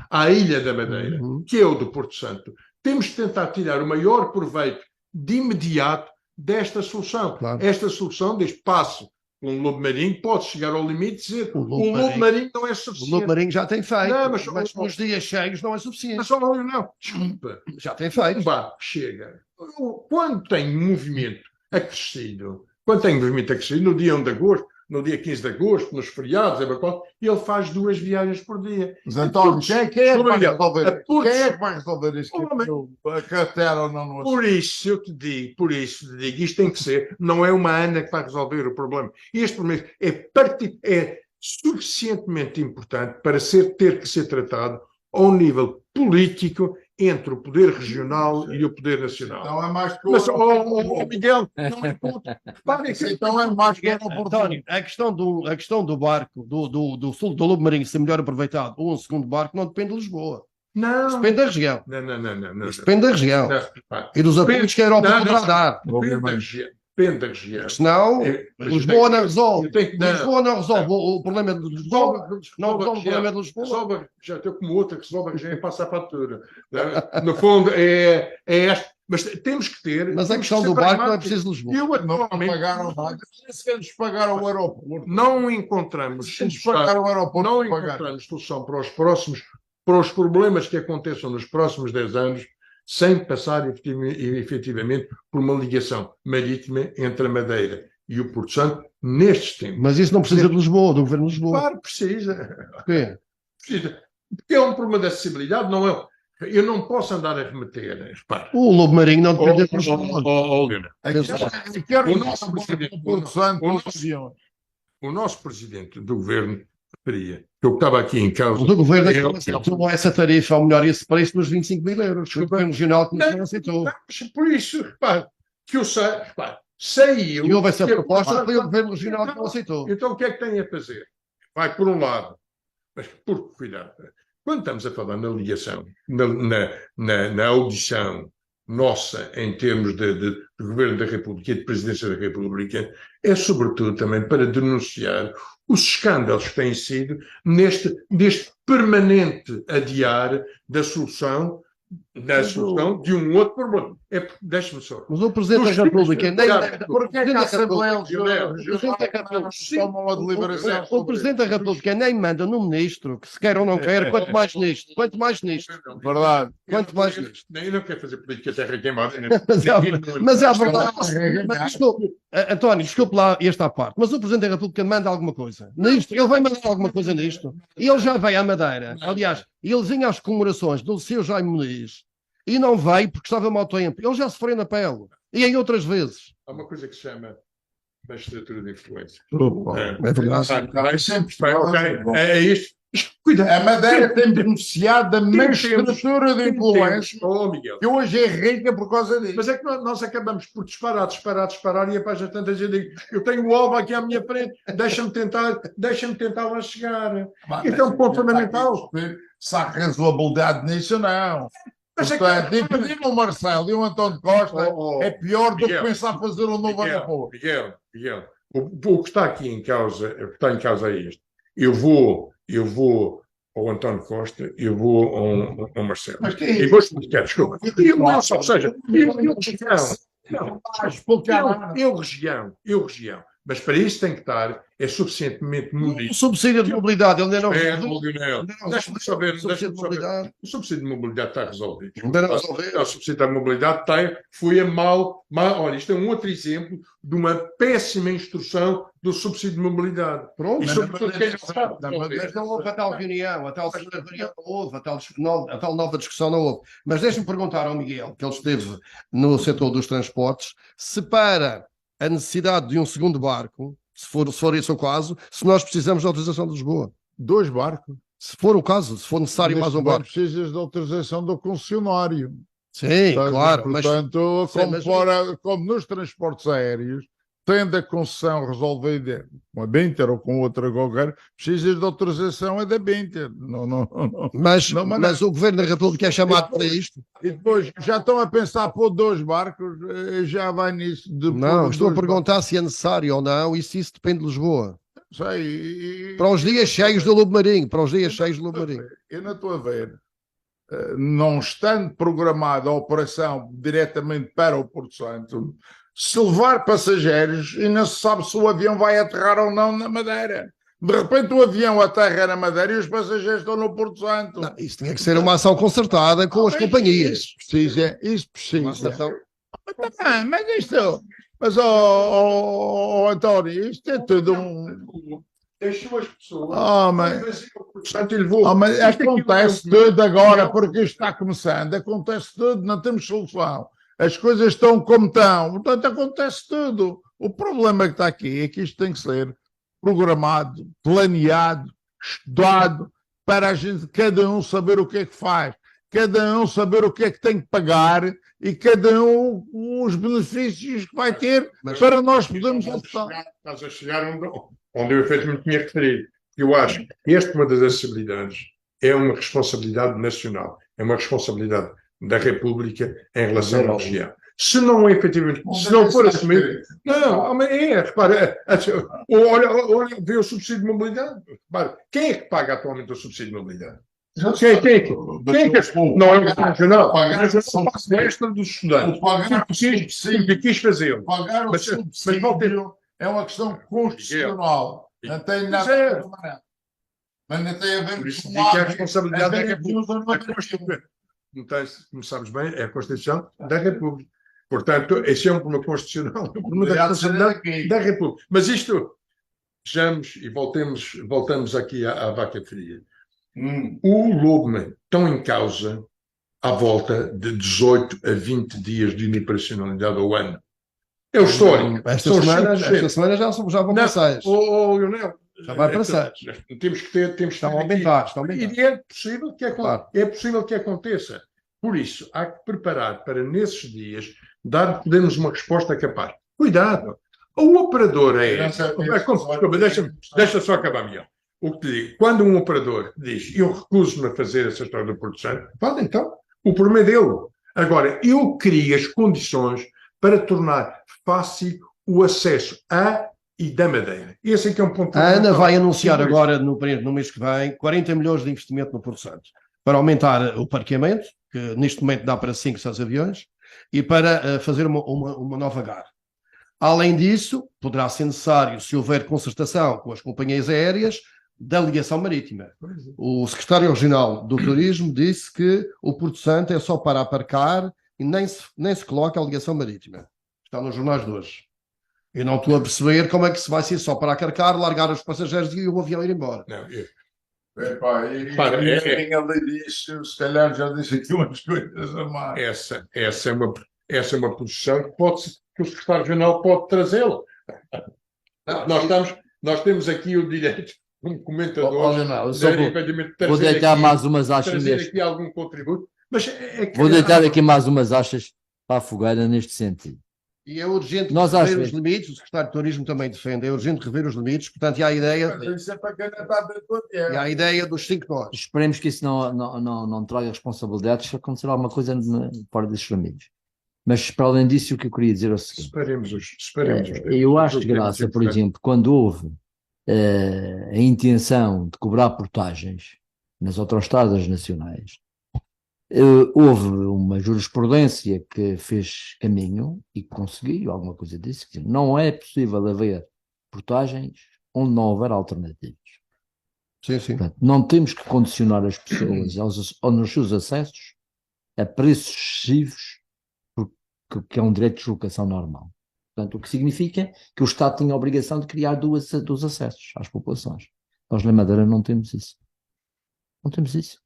à ilha da Madeira, que é o do Porto Santo, temos de tentar tirar o maior proveito de imediato desta solução. Claro. Esta solução deste passo um lobo marinho pode chegar ao limite e dizer o lobo marinho não é suficiente. O lobo marinho já tem feito, Não, mas nos dias cheios não é suficiente. Mas só não, desculpa. Já tem feito. Um barco chega. Quando tem movimento acrescido, no dia 1 de agosto, no dia 15 de agosto, nos feriados, ele faz 2 viagens por dia. Mas António, quem é que vai resolver? Quem é que vai resolver isto? A carteira ou não? Por isso eu te digo, isto tem que ser, não é uma Ana que vai resolver o problema. Este problema é suficientemente importante para ter que ser tratado ao nível político entre o poder regional e o poder nacional. Não é mais que Mas, Miguel, não é tudo. Então é mais que António, a questão do barco, do sul do lobo marinho ser melhor aproveitado ou um segundo barco não depende de Lisboa. Não. Isso depende da região. Não. Isso depende da região. E dos apoios que a Europa poderá dar. Depende da região. Senão, Lisboa não resolve. Não. Lisboa não resolve o problema de Lisboa. Não resolve o problema de Lisboa. Já estou como outra que resolve a região e passa a fatura. No fundo, é esta. Mas temos que ter. Mas a questão do barco não é preciso de Lisboa. Não pagaram nada. Se eles pagaram o aeroporto. Não encontramos solução para os problemas que aconteçam nos próximos 10 anos sem passar efetivamente por uma ligação marítima entre a Madeira e o Porto Santo nestes tempos. Mas isso não precisa de Lisboa, do governo de Lisboa. Claro, precisa. Porquê? Porque é um problema de acessibilidade, não é? Eu não posso andar a remeter, repare. O lobo marinho não depende de Lisboa. O nosso presidente do governo referia que eu estava aqui em causa. O do governo aceitou essa tarifa, ou melhor, esse preço dos 25 mil euros. O governo regional que não aceitou. Por isso, repare, que eu sei, saiu. E houve essa proposta, foi o governo regional que não aceitou. Então o que é que tem a fazer? Vai por um lado, mas por cuidado. Quando estamos a falar na ligação, na audição nossa em termos de Governo da República e de Presidência da República, é sobretudo também para denunciar os escândalos que têm sido deste permanente adiar da solução de um outro problema. Deixa-me só. Mas o Presidente da República nem... Porque é que a Assembleia toma uma deliberação? O Presidente da República nem manda no Ministro, que se quer ou não quer, quanto mais nisto. Verdade. Quanto mais nisto. Eu não quero fazer política terra queimada. Mas é a verdade. António, desculpe lá esta parte, mas o Presidente da República manda alguma coisa nisto. Ele vai mandar alguma coisa nisto. E ele já veio à Madeira. Aliás, ele vinha às comemorações do seu Jaime Muniz e não veio porque estava mau tempo. Ele já sofreu na pele. E em outras vezes. Há uma coisa que se chama magistratura de influência. É verdade. É isto. Cuidado. A Madeira tem beneficiado da magistratura de influência, Miguel. que hoje é rica por causa disso. Mas é que nós acabamos por disparar, e a página tanta gente diz, eu tenho o alvo aqui à minha frente, deixa-me tentar lá chegar. Isso é um ponto fundamental. Se há razoabilidade nisso, não. Mas Portanto, impedir o Marcelo e o António Costa é pior do que pensar fazer um novo aeroporto. Miguel, o que está aqui em causa, é isto. Eu vou ao António Costa, eu vou ao Marcelo. Mas e vou explicar, desculpa. Eu região. Mas para isso tem que estar, é suficientemente O munido. subsídio de mobilidade, ele ainda não É, resolveu. Lionel, Ainda não deixa-me resolveu saber, o subsídio de mobilidade. o subsídio de mobilidade está resolvido. Ainda não resolveu. O subsídio de mobilidade foi a mal. Olha, isto é um outro exemplo de uma péssima instrução do subsídio de mobilidade. Pronto, E sobretudo quem não sabe mas não houve a tal reunião, a tal segunda reunião não houve, a tal nova discussão não houve. Mas deixe-me perguntar ao Miguel, que ele esteve no setor dos transportes, se para a necessidade de um segundo barco, se for esse o caso, se nós precisamos de autorização de Lisboa. 2 barcos. Se for o caso, se for necessário mais Neste um momento barco. precisas de autorização do concessionário. Sim, Estás, claro. portanto, Sim, mas- como nos transportes aéreos, tendo a concessão resolvida com a Binter ou com outra qualquer, precisas de autorização é da Binter. Mas o Governo da República é chamado para isto? E depois já estão a pensar pôr 2 barcos, já vai nisso. Não, estou a perguntar se é necessário ou não e se isso depende de Lisboa. Sei, Para os dias cheios do Lobo Marinho, para os dias cheios do Lobo Marinho. eu não estou a ver. Não estando programada a operação diretamente para o Porto Santo, se levar passageiros e não se sabe se o avião vai aterrar ou não na Madeira. De repente o avião aterra na Madeira e os passageiros estão no Porto Santo. Não, isso tinha que ser uma ação concertada com as companhias. Isso precisa. Uma ação- Mas isto... Mas, António, isto é tudo um... Deixou as pessoas. Mas acontece tudo agora, porque isto está começando. Acontece tudo, não temos solução. As coisas estão como estão. Portanto, acontece tudo. O problema que está aqui é que isto tem que ser programado, planeado, estudado, para a gente, cada um saber o que é que faz, cada um saber o que é que tem que pagar e cada um os benefícios que vai ter para nós podermos optar. Estás a chegar onde eu efetivamente tinha referido. Eu acho que esta, uma das acessibilidades, é uma responsabilidade nacional, é uma responsabilidade da República em relação à região. Se não efetivamente, se não for assumido, não, repara, olha, vê o subsídio de mobilidade, repara, quem é que paga atualmente o subsídio de mobilidade? Quem é que? Não é o Governo Regional, pagar a extra dos estudantes. Sempre quis fazê-lo. Pagar o subsídio é uma questão constitucional. Não tem nada a ver com nada. Mas não tem a ver Por isso com digo que é a responsabilidade da República. Como sabes bem, é a Constituição da República. Portanto, esse é um problema constitucional, é um problema da responsabilidade da República. Mas isto, vejamos e voltamos aqui à vaca fria. O Lobo estão em causa à volta de 18 a 20 dias de inoperacionalidade ao ano. É o histórico. Esta semana já vão para 6. Leonel, Já vai para 6. Temos que ter. Estão a aumentar. E é possível que aconteça. Por isso, há que preparar para, nesses dias, darmos uma resposta capaz. Cuidado! O operador deixa só acabar, Miguel. O que te digo, quando um operador diz eu recuso-me a fazer essa história da produção, pode então. O problema é dele. Agora, eu crio as condições para tornar fácil o acesso a e da Madeira. Esse é que é um ponto. A Ana vai anunciar agora, no mês que vem, 40 milhões de investimento no Porto Santo, para aumentar o parqueamento, que neste momento dá para 5, 6 aviões, e para fazer uma nova GAR. Além disso, poderá ser necessário, se houver concertação com as companhias aéreas, da ligação marítima. O secretário regional do Turismo disse que o Porto Santo é só para aparcar e nem se coloca a ligação marítima. Está nos jornais de hoje. Eu não estou a perceber como é que se vai ser só para acarcar, largar os passageiros e o avião ir embora. Não, se calhar já disse aqui umas coisas a mais. Essa é uma posição que o secretário-geral pode trazê-la. Nós temos aqui o direito, um comentador, vou deitar mais umas achas trazer aqui algum contributo. Mas vou deitar aqui mais umas achas para a fogueira neste sentido. E é urgente rever os limites, o secretário de Turismo também defende, é urgente rever os limites, portanto, e há a ideia, e há a ideia dos 5 nós. Esperemos que isso não traga responsabilidades se acontecer alguma coisa fora desses limites. Mas, para além disso, o que eu queria dizer é o seguinte. Esperemos. Eu acho de graça, por exemplo, quando houve a intenção de cobrar portagens nas autoestradas nacionais, houve uma jurisprudência que fez caminho e conseguiu alguma coisa disso. Não é possível haver portagens onde não houver alternativas. Sim, sim. Portanto, não temos que condicionar as pessoas nos seus acessos a preços excessivos, porque é um direito de deslocação normal. Portanto, o que significa que o Estado tinha a obrigação de criar dos acessos às populações. Nós na Madeira não temos isso. Não temos isso.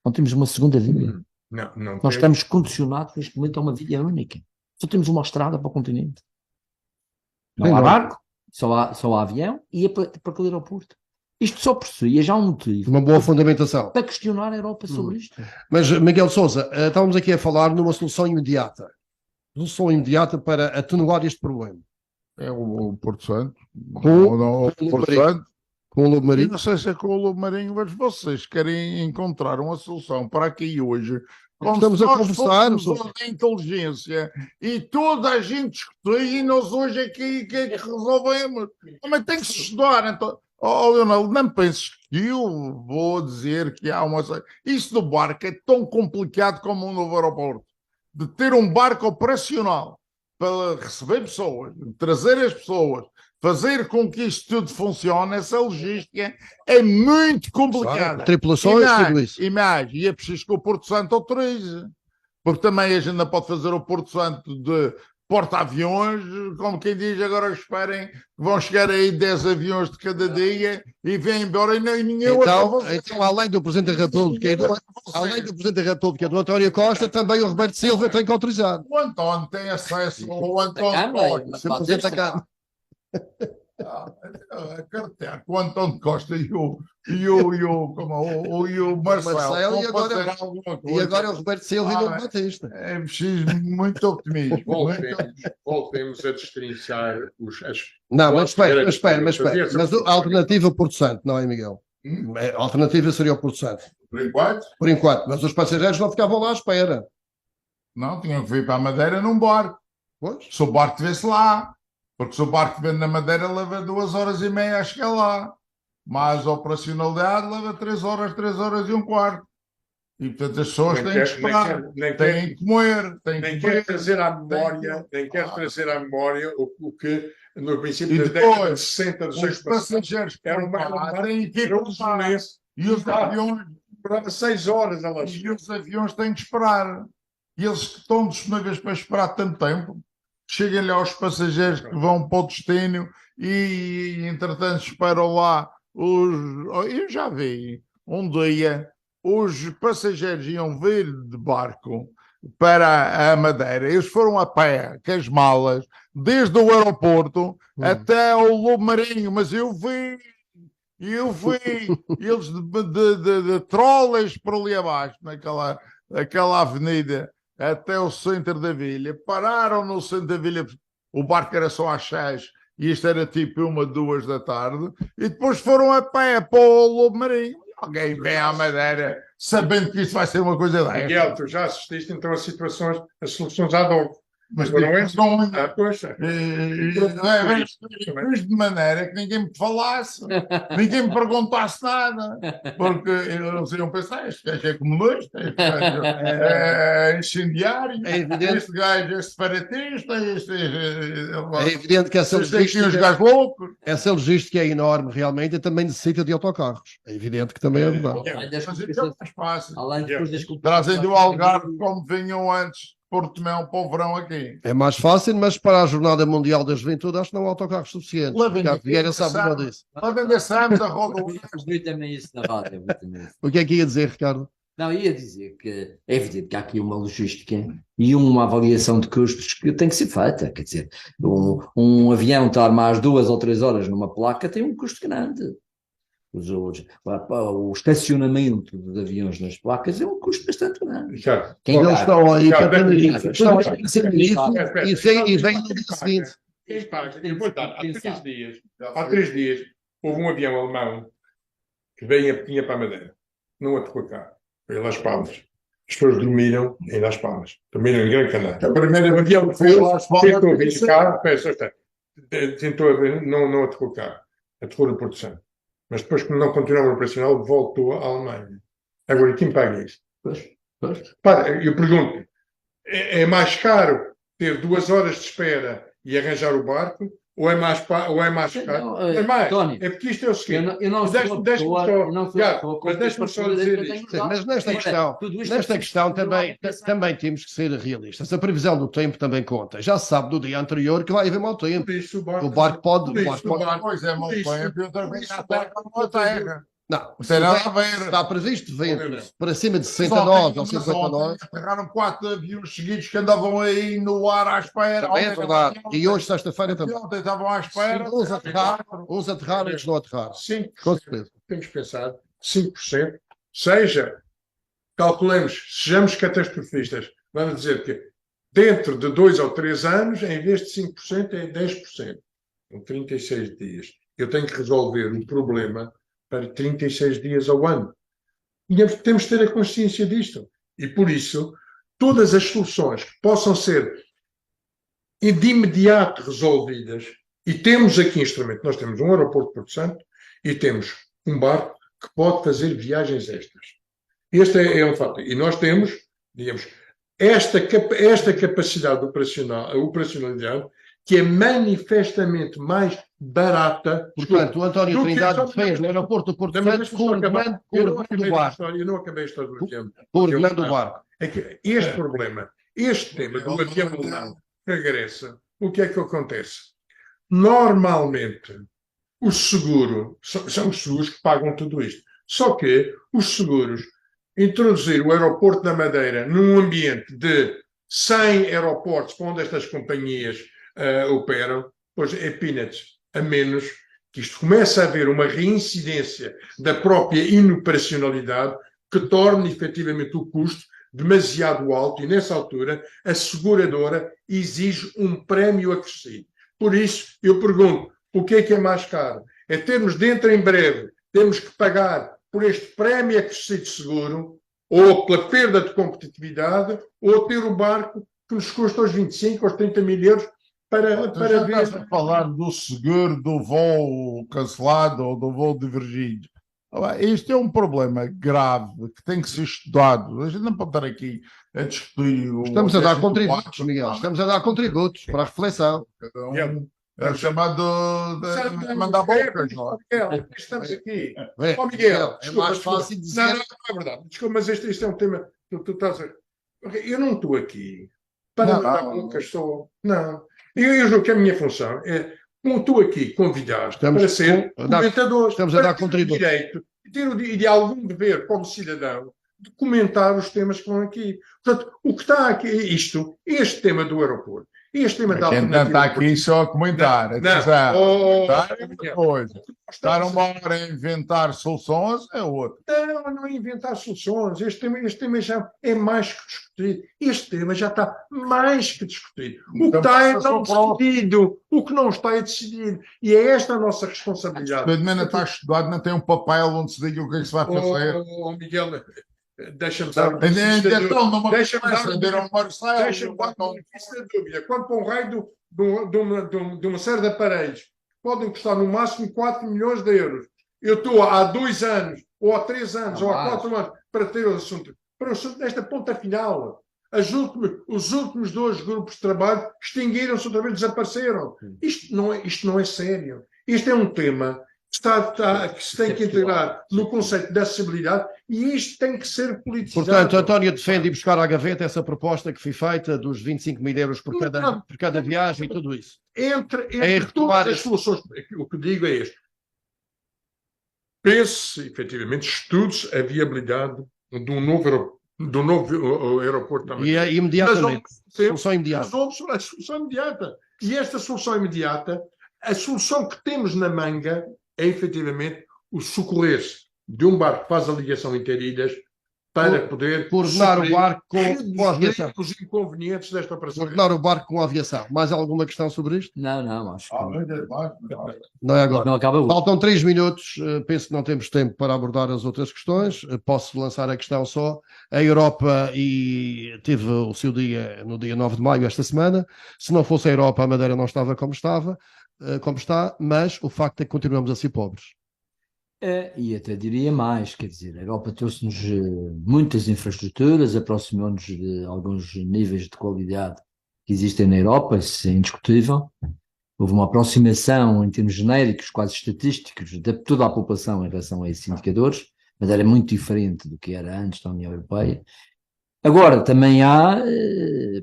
Não temos uma segunda via. Não Nós estamos condicionados neste momento a uma via única. Só temos uma estrada para o continente. Não há barco, só há avião e é para aquele aeroporto. Isto só por si é já um motivo Uma boa fundamentação. para questionar a Europa sobre isto. Mas, Miguel Sousa, estávamos aqui a falar numa solução imediata. Solução imediata para atenuar este problema. É o Porto Santo. Com O Porto Santo. Com o Lobo Eu Marinho. não sei se é com o Lobo Marinho, mas vocês querem encontrar uma solução para aqui hoje. Como Estamos se a nós conversar. fôssemos a inteligência e toda a gente discutir e nós hoje aqui que resolvemos. Mas tem que se estudar. Então, Leonel, não penses que eu vou dizer que há uma. Isso do barco é tão complicado como um novo aeroporto. De ter um barco operacional para receber pessoas, trazer as pessoas, fazer com que isto tudo funcione, essa logística é muito complicada. Tripulações, tudo isso. E é preciso que o Porto Santo autorize. Porque também a gente não pode fazer o Porto Santo de porta-aviões, como quem diz, agora esperem que vão chegar aí 10 aviões de cada dia e vêm embora e ninguém então, além do Presidente da República, do António Costa, também o Roberto Silva tem que autorizar. O António tem acesso ao António Costa. Presidente da Câmara. O António Costa e o Marcelo e agora é o Roberto Silva e o Batista. É preciso muito optimismo. Voltemos a destrinçar Não, mas espera. Mas a alternativa Porto Santo, não é, Miguel? A alternativa seria o Porto Santo. Por enquanto? Por enquanto. Mas os passageiros não ficavam lá à espera. Não, tinham que vir para a Madeira num barco. Pois? Se o barco estivesse lá. Porque se o barco vem na Madeira, leva 2h30 a chegar lá. Mas a operacionalidade leva 3 horas e um quarto. E, portanto, as pessoas têm que esperar. Têm que comer. Nem quer trazer à memória o que, no princípio das depois, décadas de 60, dos os passageiros eram têm que ir para e os aviões demorava 6 horas a lá e os aviões têm que esperar. E eles que estão disponíveis para esperar tanto tempo, cheguem-lhe aos passageiros que vão para o destino e, entretanto, esperam lá. Eu já vi um dia os passageiros iam vir de barco para a Madeira. Eles foram a pé, com as malas, desde o aeroporto até ao Lobo Marinho. Mas eu vi eles de trolas por ali abaixo, naquela avenida, até o centro da vila. Pararam no centro da vila, o barco era só às 6 e isto era tipo 1, 2 da tarde, e depois foram a pé para o Lobo Marinho. Alguém vem à Madeira sabendo que isto vai ser uma coisa dessa. Miguel, tu já assististe então a soluções ad hoc. Mas não é? Poxa. De maneira que ninguém me falasse, ninguém me perguntasse nada, porque eles iam pensar: este gajo é comunista, este gajo é incendiário, este gajo é separatista, é evidente que essa logística é enorme realmente e também necessita de autocarros. É evidente que também é verdade. Mas isso é mais fácil. Trazem do Algarve como vinham antes. Porto Mão para o verão aqui. É mais fácil, mas para a Jornada Mundial da Juventude acho que não há autocarros suficientes. Vieira sabe uma disso. Lá vendemos a roda. Também isso na rádio. O que é que ia dizer, Ricardo? Não, ia dizer que é evidente que há aqui uma logística e uma avaliação de custos que tem que ser feita. Quer dizer, um avião estar mais 2 ou 3 horas numa placa tem um custo grande. O estacionamento de aviões nas placas é um custo bastante grande. Eles estão aí para Tenerife. Estão a ser e vêm no dia seguinte. Há 3 dias houve um avião alemão que vinha para a Madeira. Não aterrou cá. Foi lá às Palmas. As pessoas dormiram em Las Palmas. Dormiram em Gran Canária. O primeiro avião que foi tentou vir cá, não aterrou cá. Aterrou no Porto Santo. Mas depois, como não continuava operacional, voltou à Alemanha. Agora, quem paga isso? Eu pergunto, é mais caro ter 2 horas de espera e arranjar o barco, ou é mais caro? Não, É mais. António, É porque isto é o seguinte. eu não Deixa-me sou deixa-me doutor, só, eu não sou Tiago, doutor, mas deixa-me só dizer isto. Sim, mas nesta questão também temos que ser realistas. A previsão do tempo também conta. Já se sabe do dia anterior que vai haver mau tempo. Por isso, O barco pode. Pois é, mau tempo, e outra vez a terra não a terra. Não, Não tem nada a ver. está previsto ventos para cima de Só 69 tem- ou 59. Aterraram 4 aviões seguidos que andavam aí no ar à espera. Também é verdade. E hoje, sexta-feira, também. Ontem estavam à espera. Uns aterraram, outros não aterraram. 5%, Com certeza. temos pensado, 5%, seja, calculemos, sejamos catastrofistas, vamos dizer que dentro de 2 ou 3 anos, em vez de 5%, é 10%, com 36 dias. Eu tenho que resolver um problema para 36 dias ao ano. E temos de ter a consciência disto. E por isso, todas as soluções que possam ser de imediato resolvidas, e temos aqui instrumento, nós temos um aeroporto de Porto Santo e temos um barco que pode fazer viagens extras. Este é um fato. E nós temos, digamos, esta capacidade operacionalidade que é manifestamente mais barata. Portanto, o António do que- Trindade só- defende o aeroporto do Porto Mas Santo deixa-me com só o acabar. ordenamento do barco. Eu não acabei a história do avião. Com o ordenamento do barco. É que este problema, este tema do avião não regressa. O que é que acontece? Normalmente, o seguro, são os seguros que pagam tudo isto. Só que os seguros, introduzir o aeroporto da Madeira num ambiente de 100 aeroportos onde estas companhias operam, pois é peanuts, a menos que isto comece a haver uma reincidência da própria inoperacionalidade que torne efetivamente o custo demasiado alto e, nessa altura, a seguradora exige um prémio acrescido. Por isso, eu pergunto, o que é mais caro? É termos dentro em breve, temos que pagar por este prémio acrescido de seguro, ou pela perda de competitividade, ou ter o barco que nos custa os 25 ou 30 mil euros para ver. Estás a falar do seguro do voo cancelado ou do voo divergido. Isto é um problema grave que tem que ser estudado. A gente não pode estar aqui a discutir. Estamos a dar contributos, Miguel. Estamos a dar contributos para a reflexão. É chamado de mandar bocas, não é? Estamos aqui. É, Miguel, é mais fácil dizer. Não é verdade. Desculpa, mas este é um tema que tu estás a... Eu não estou aqui para mandar bocas só. Não. Eu julgo que a minha função é, como estou aqui convidado para ser comentador, estamos a dar contributo. Direito, e de algum dever como cidadão, de comentar os temas que vão aqui. Portanto, o que está aqui, este tema do aeroporto, este tema da alternativa... está aqui só a comentar. Estar uma hora a inventar soluções é outra. Não é inventar soluções. Este tema já é mais que discutido. Este tema já está mais que discutido. O que está é não decidido. O que não está é decidido. E é esta a nossa responsabilidade. O não está estudado, não tem um papel onde se diga o que é que se vai fazer. Miguel, deixa-me dar dúvida. Quando para um raio de uma série de aparelhos podem custar no máximo 4 milhões de euros. Eu estou há 2 anos, ou há 3 anos, ou há 4 anos, para ter o assunto. Para o assunto desta ponta final. Os últimos 2 grupos de trabalho extinguiram-se outra vez, desapareceram. Isto não é sério. Isto é um tema que se tem que integrar no conceito de acessibilidade e isto tem que ser politizado. Portanto, António defende ir buscar à gaveta essa proposta que foi feita dos 25 mil euros por cada viagem e tudo isso. Entre todas as soluções, o que digo é este. Pense, efetivamente, estude a viabilidade de um novo aeroporto também. E é imediatamente. Solução imediata. A solução imediata. E esta solução imediata, a solução que temos na manga é, efetivamente, o socorrer-se de um barco que faz a ligação interilhas para poder coordenar o barco com a aviação. Os inconvenientes desta operação. Coordenar o barco com a aviação. Mais alguma questão sobre isto? Não, acho que não é agora. Não acaba. Faltam 3 minutos. Penso que não temos tempo para abordar as outras questões. Posso lançar a questão só. A Europa teve o seu dia no dia 9 de maio, esta semana. Se não fosse a Europa, a Madeira não estava como está, mas o facto é que continuamos a ser pobres. E até diria mais, quer dizer, a Europa trouxe-nos muitas infraestruturas, aproximou-nos de alguns níveis de qualidade que existem na Europa, isso é indiscutível, houve uma aproximação em termos genéricos, quase estatísticos, de toda a população em relação a esses indicadores, mas era muito diferente do que era antes da União Europeia. Agora, também há,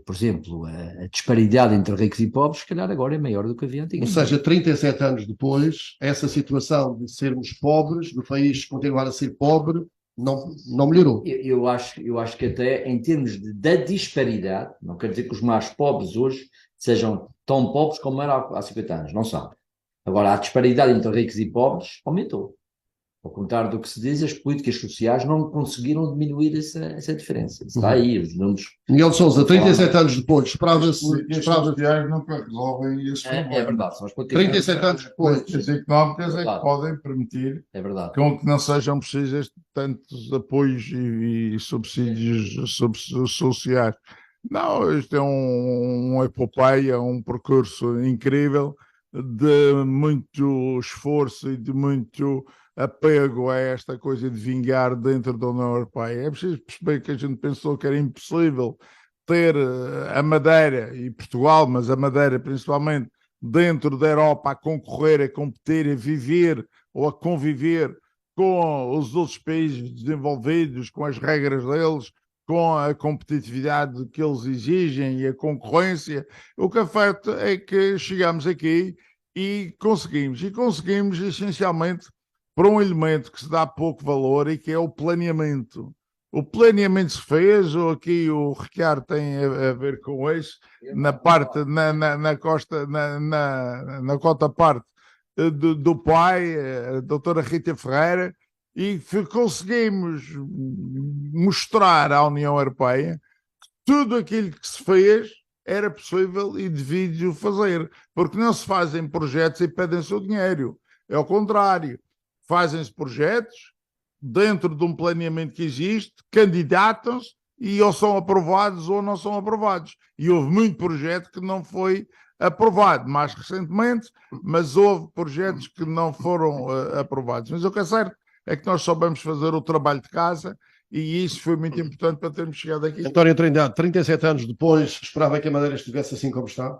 por exemplo, a disparidade entre ricos e pobres, se calhar agora é maior do que havia Ou antigamente. seja, 37 anos depois, essa situação de sermos pobres, do país continuar a ser pobre, não melhorou. Eu acho que até em termos da disparidade, não quer dizer que os mais pobres hoje sejam tão pobres como eram há 50 anos, não são. Agora, a disparidade entre ricos e pobres aumentou. Ao contrário do que se diz, as políticas sociais não conseguiram diminuir essa diferença. Está aí, os números. Miguel Sousa, 37 anos depois, As esperava-se. políticas sociais nunca resolvem esse É problema. verdade, são as políticas 37 anos As depois. políticas económicas é que Verdade. podem permitir É verdade. com que não sejam precisos tantos apoios e subsídios sociais. Não, isto é uma epopeia, um percurso incrível de muito esforço e de muito apego a esta coisa de vingar dentro da União Europeia. É preciso perceber que a gente pensou que era impossível ter a Madeira e Portugal, mas a Madeira principalmente, dentro da Europa a concorrer, a competir, a viver ou a conviver com os outros países desenvolvidos, com as regras deles, com a competitividade que eles exigem e a concorrência. O que é facto é que chegamos aqui e conseguimos essencialmente por um elemento que se dá pouco valor e que é o planeamento. O planeamento se fez, ou aqui o Ricardo tem a ver com isso, na parte, na costa, na cota parte do pai, a doutora Rita Ferreira, e conseguimos mostrar à União Europeia que tudo aquilo que se fez era possível e devido fazer, porque não se fazem projetos e pedem-se o dinheiro. É ao contrário. Fazem-se projetos dentro de um planeamento que existe, candidatam-se e ou são aprovados ou não são aprovados. E houve muito projeto que não foi aprovado, mais recentemente, mas houve projetos que não foram aprovados. Mas o que é certo é que nós soubemos fazer o trabalho de casa e isso foi muito importante para termos chegado aqui. António Trindade, 37 anos depois, esperava que a Madeira estivesse assim como está?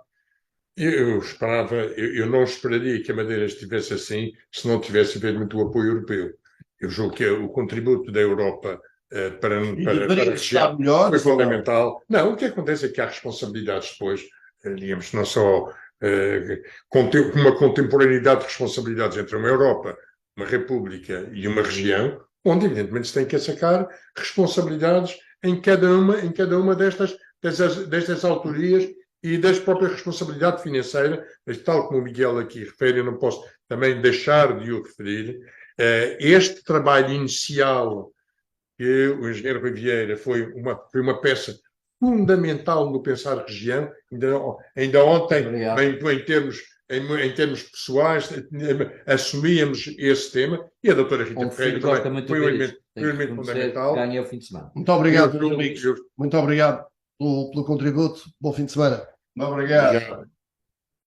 Eu não esperaria que a Madeira estivesse assim se não tivesse havido muito apoio europeu. Eu julgo que o contributo da Europa para a região melhor, foi fundamental. Não, o que acontece é que há responsabilidades depois, digamos, não só uma contemporaneidade de responsabilidades entre uma Europa, uma República e uma região, onde evidentemente se tem que sacar responsabilidades em cada uma destas autorias e da própria responsabilidade financeira, mas tal como o Miguel aqui refere, eu não posso também deixar de o referir, este trabalho inicial que o engenheiro Rui Vieira foi uma peça fundamental no pensar região, ainda ontem, em termos pessoais, assumíamos esse tema, e a doutora Rita Ferreira também foi um elemento fundamental. Ganhei o fim de semana. Muito obrigado, meus amigos. Muito obrigado pelo contributo. Bom fim de semana. Obrigado.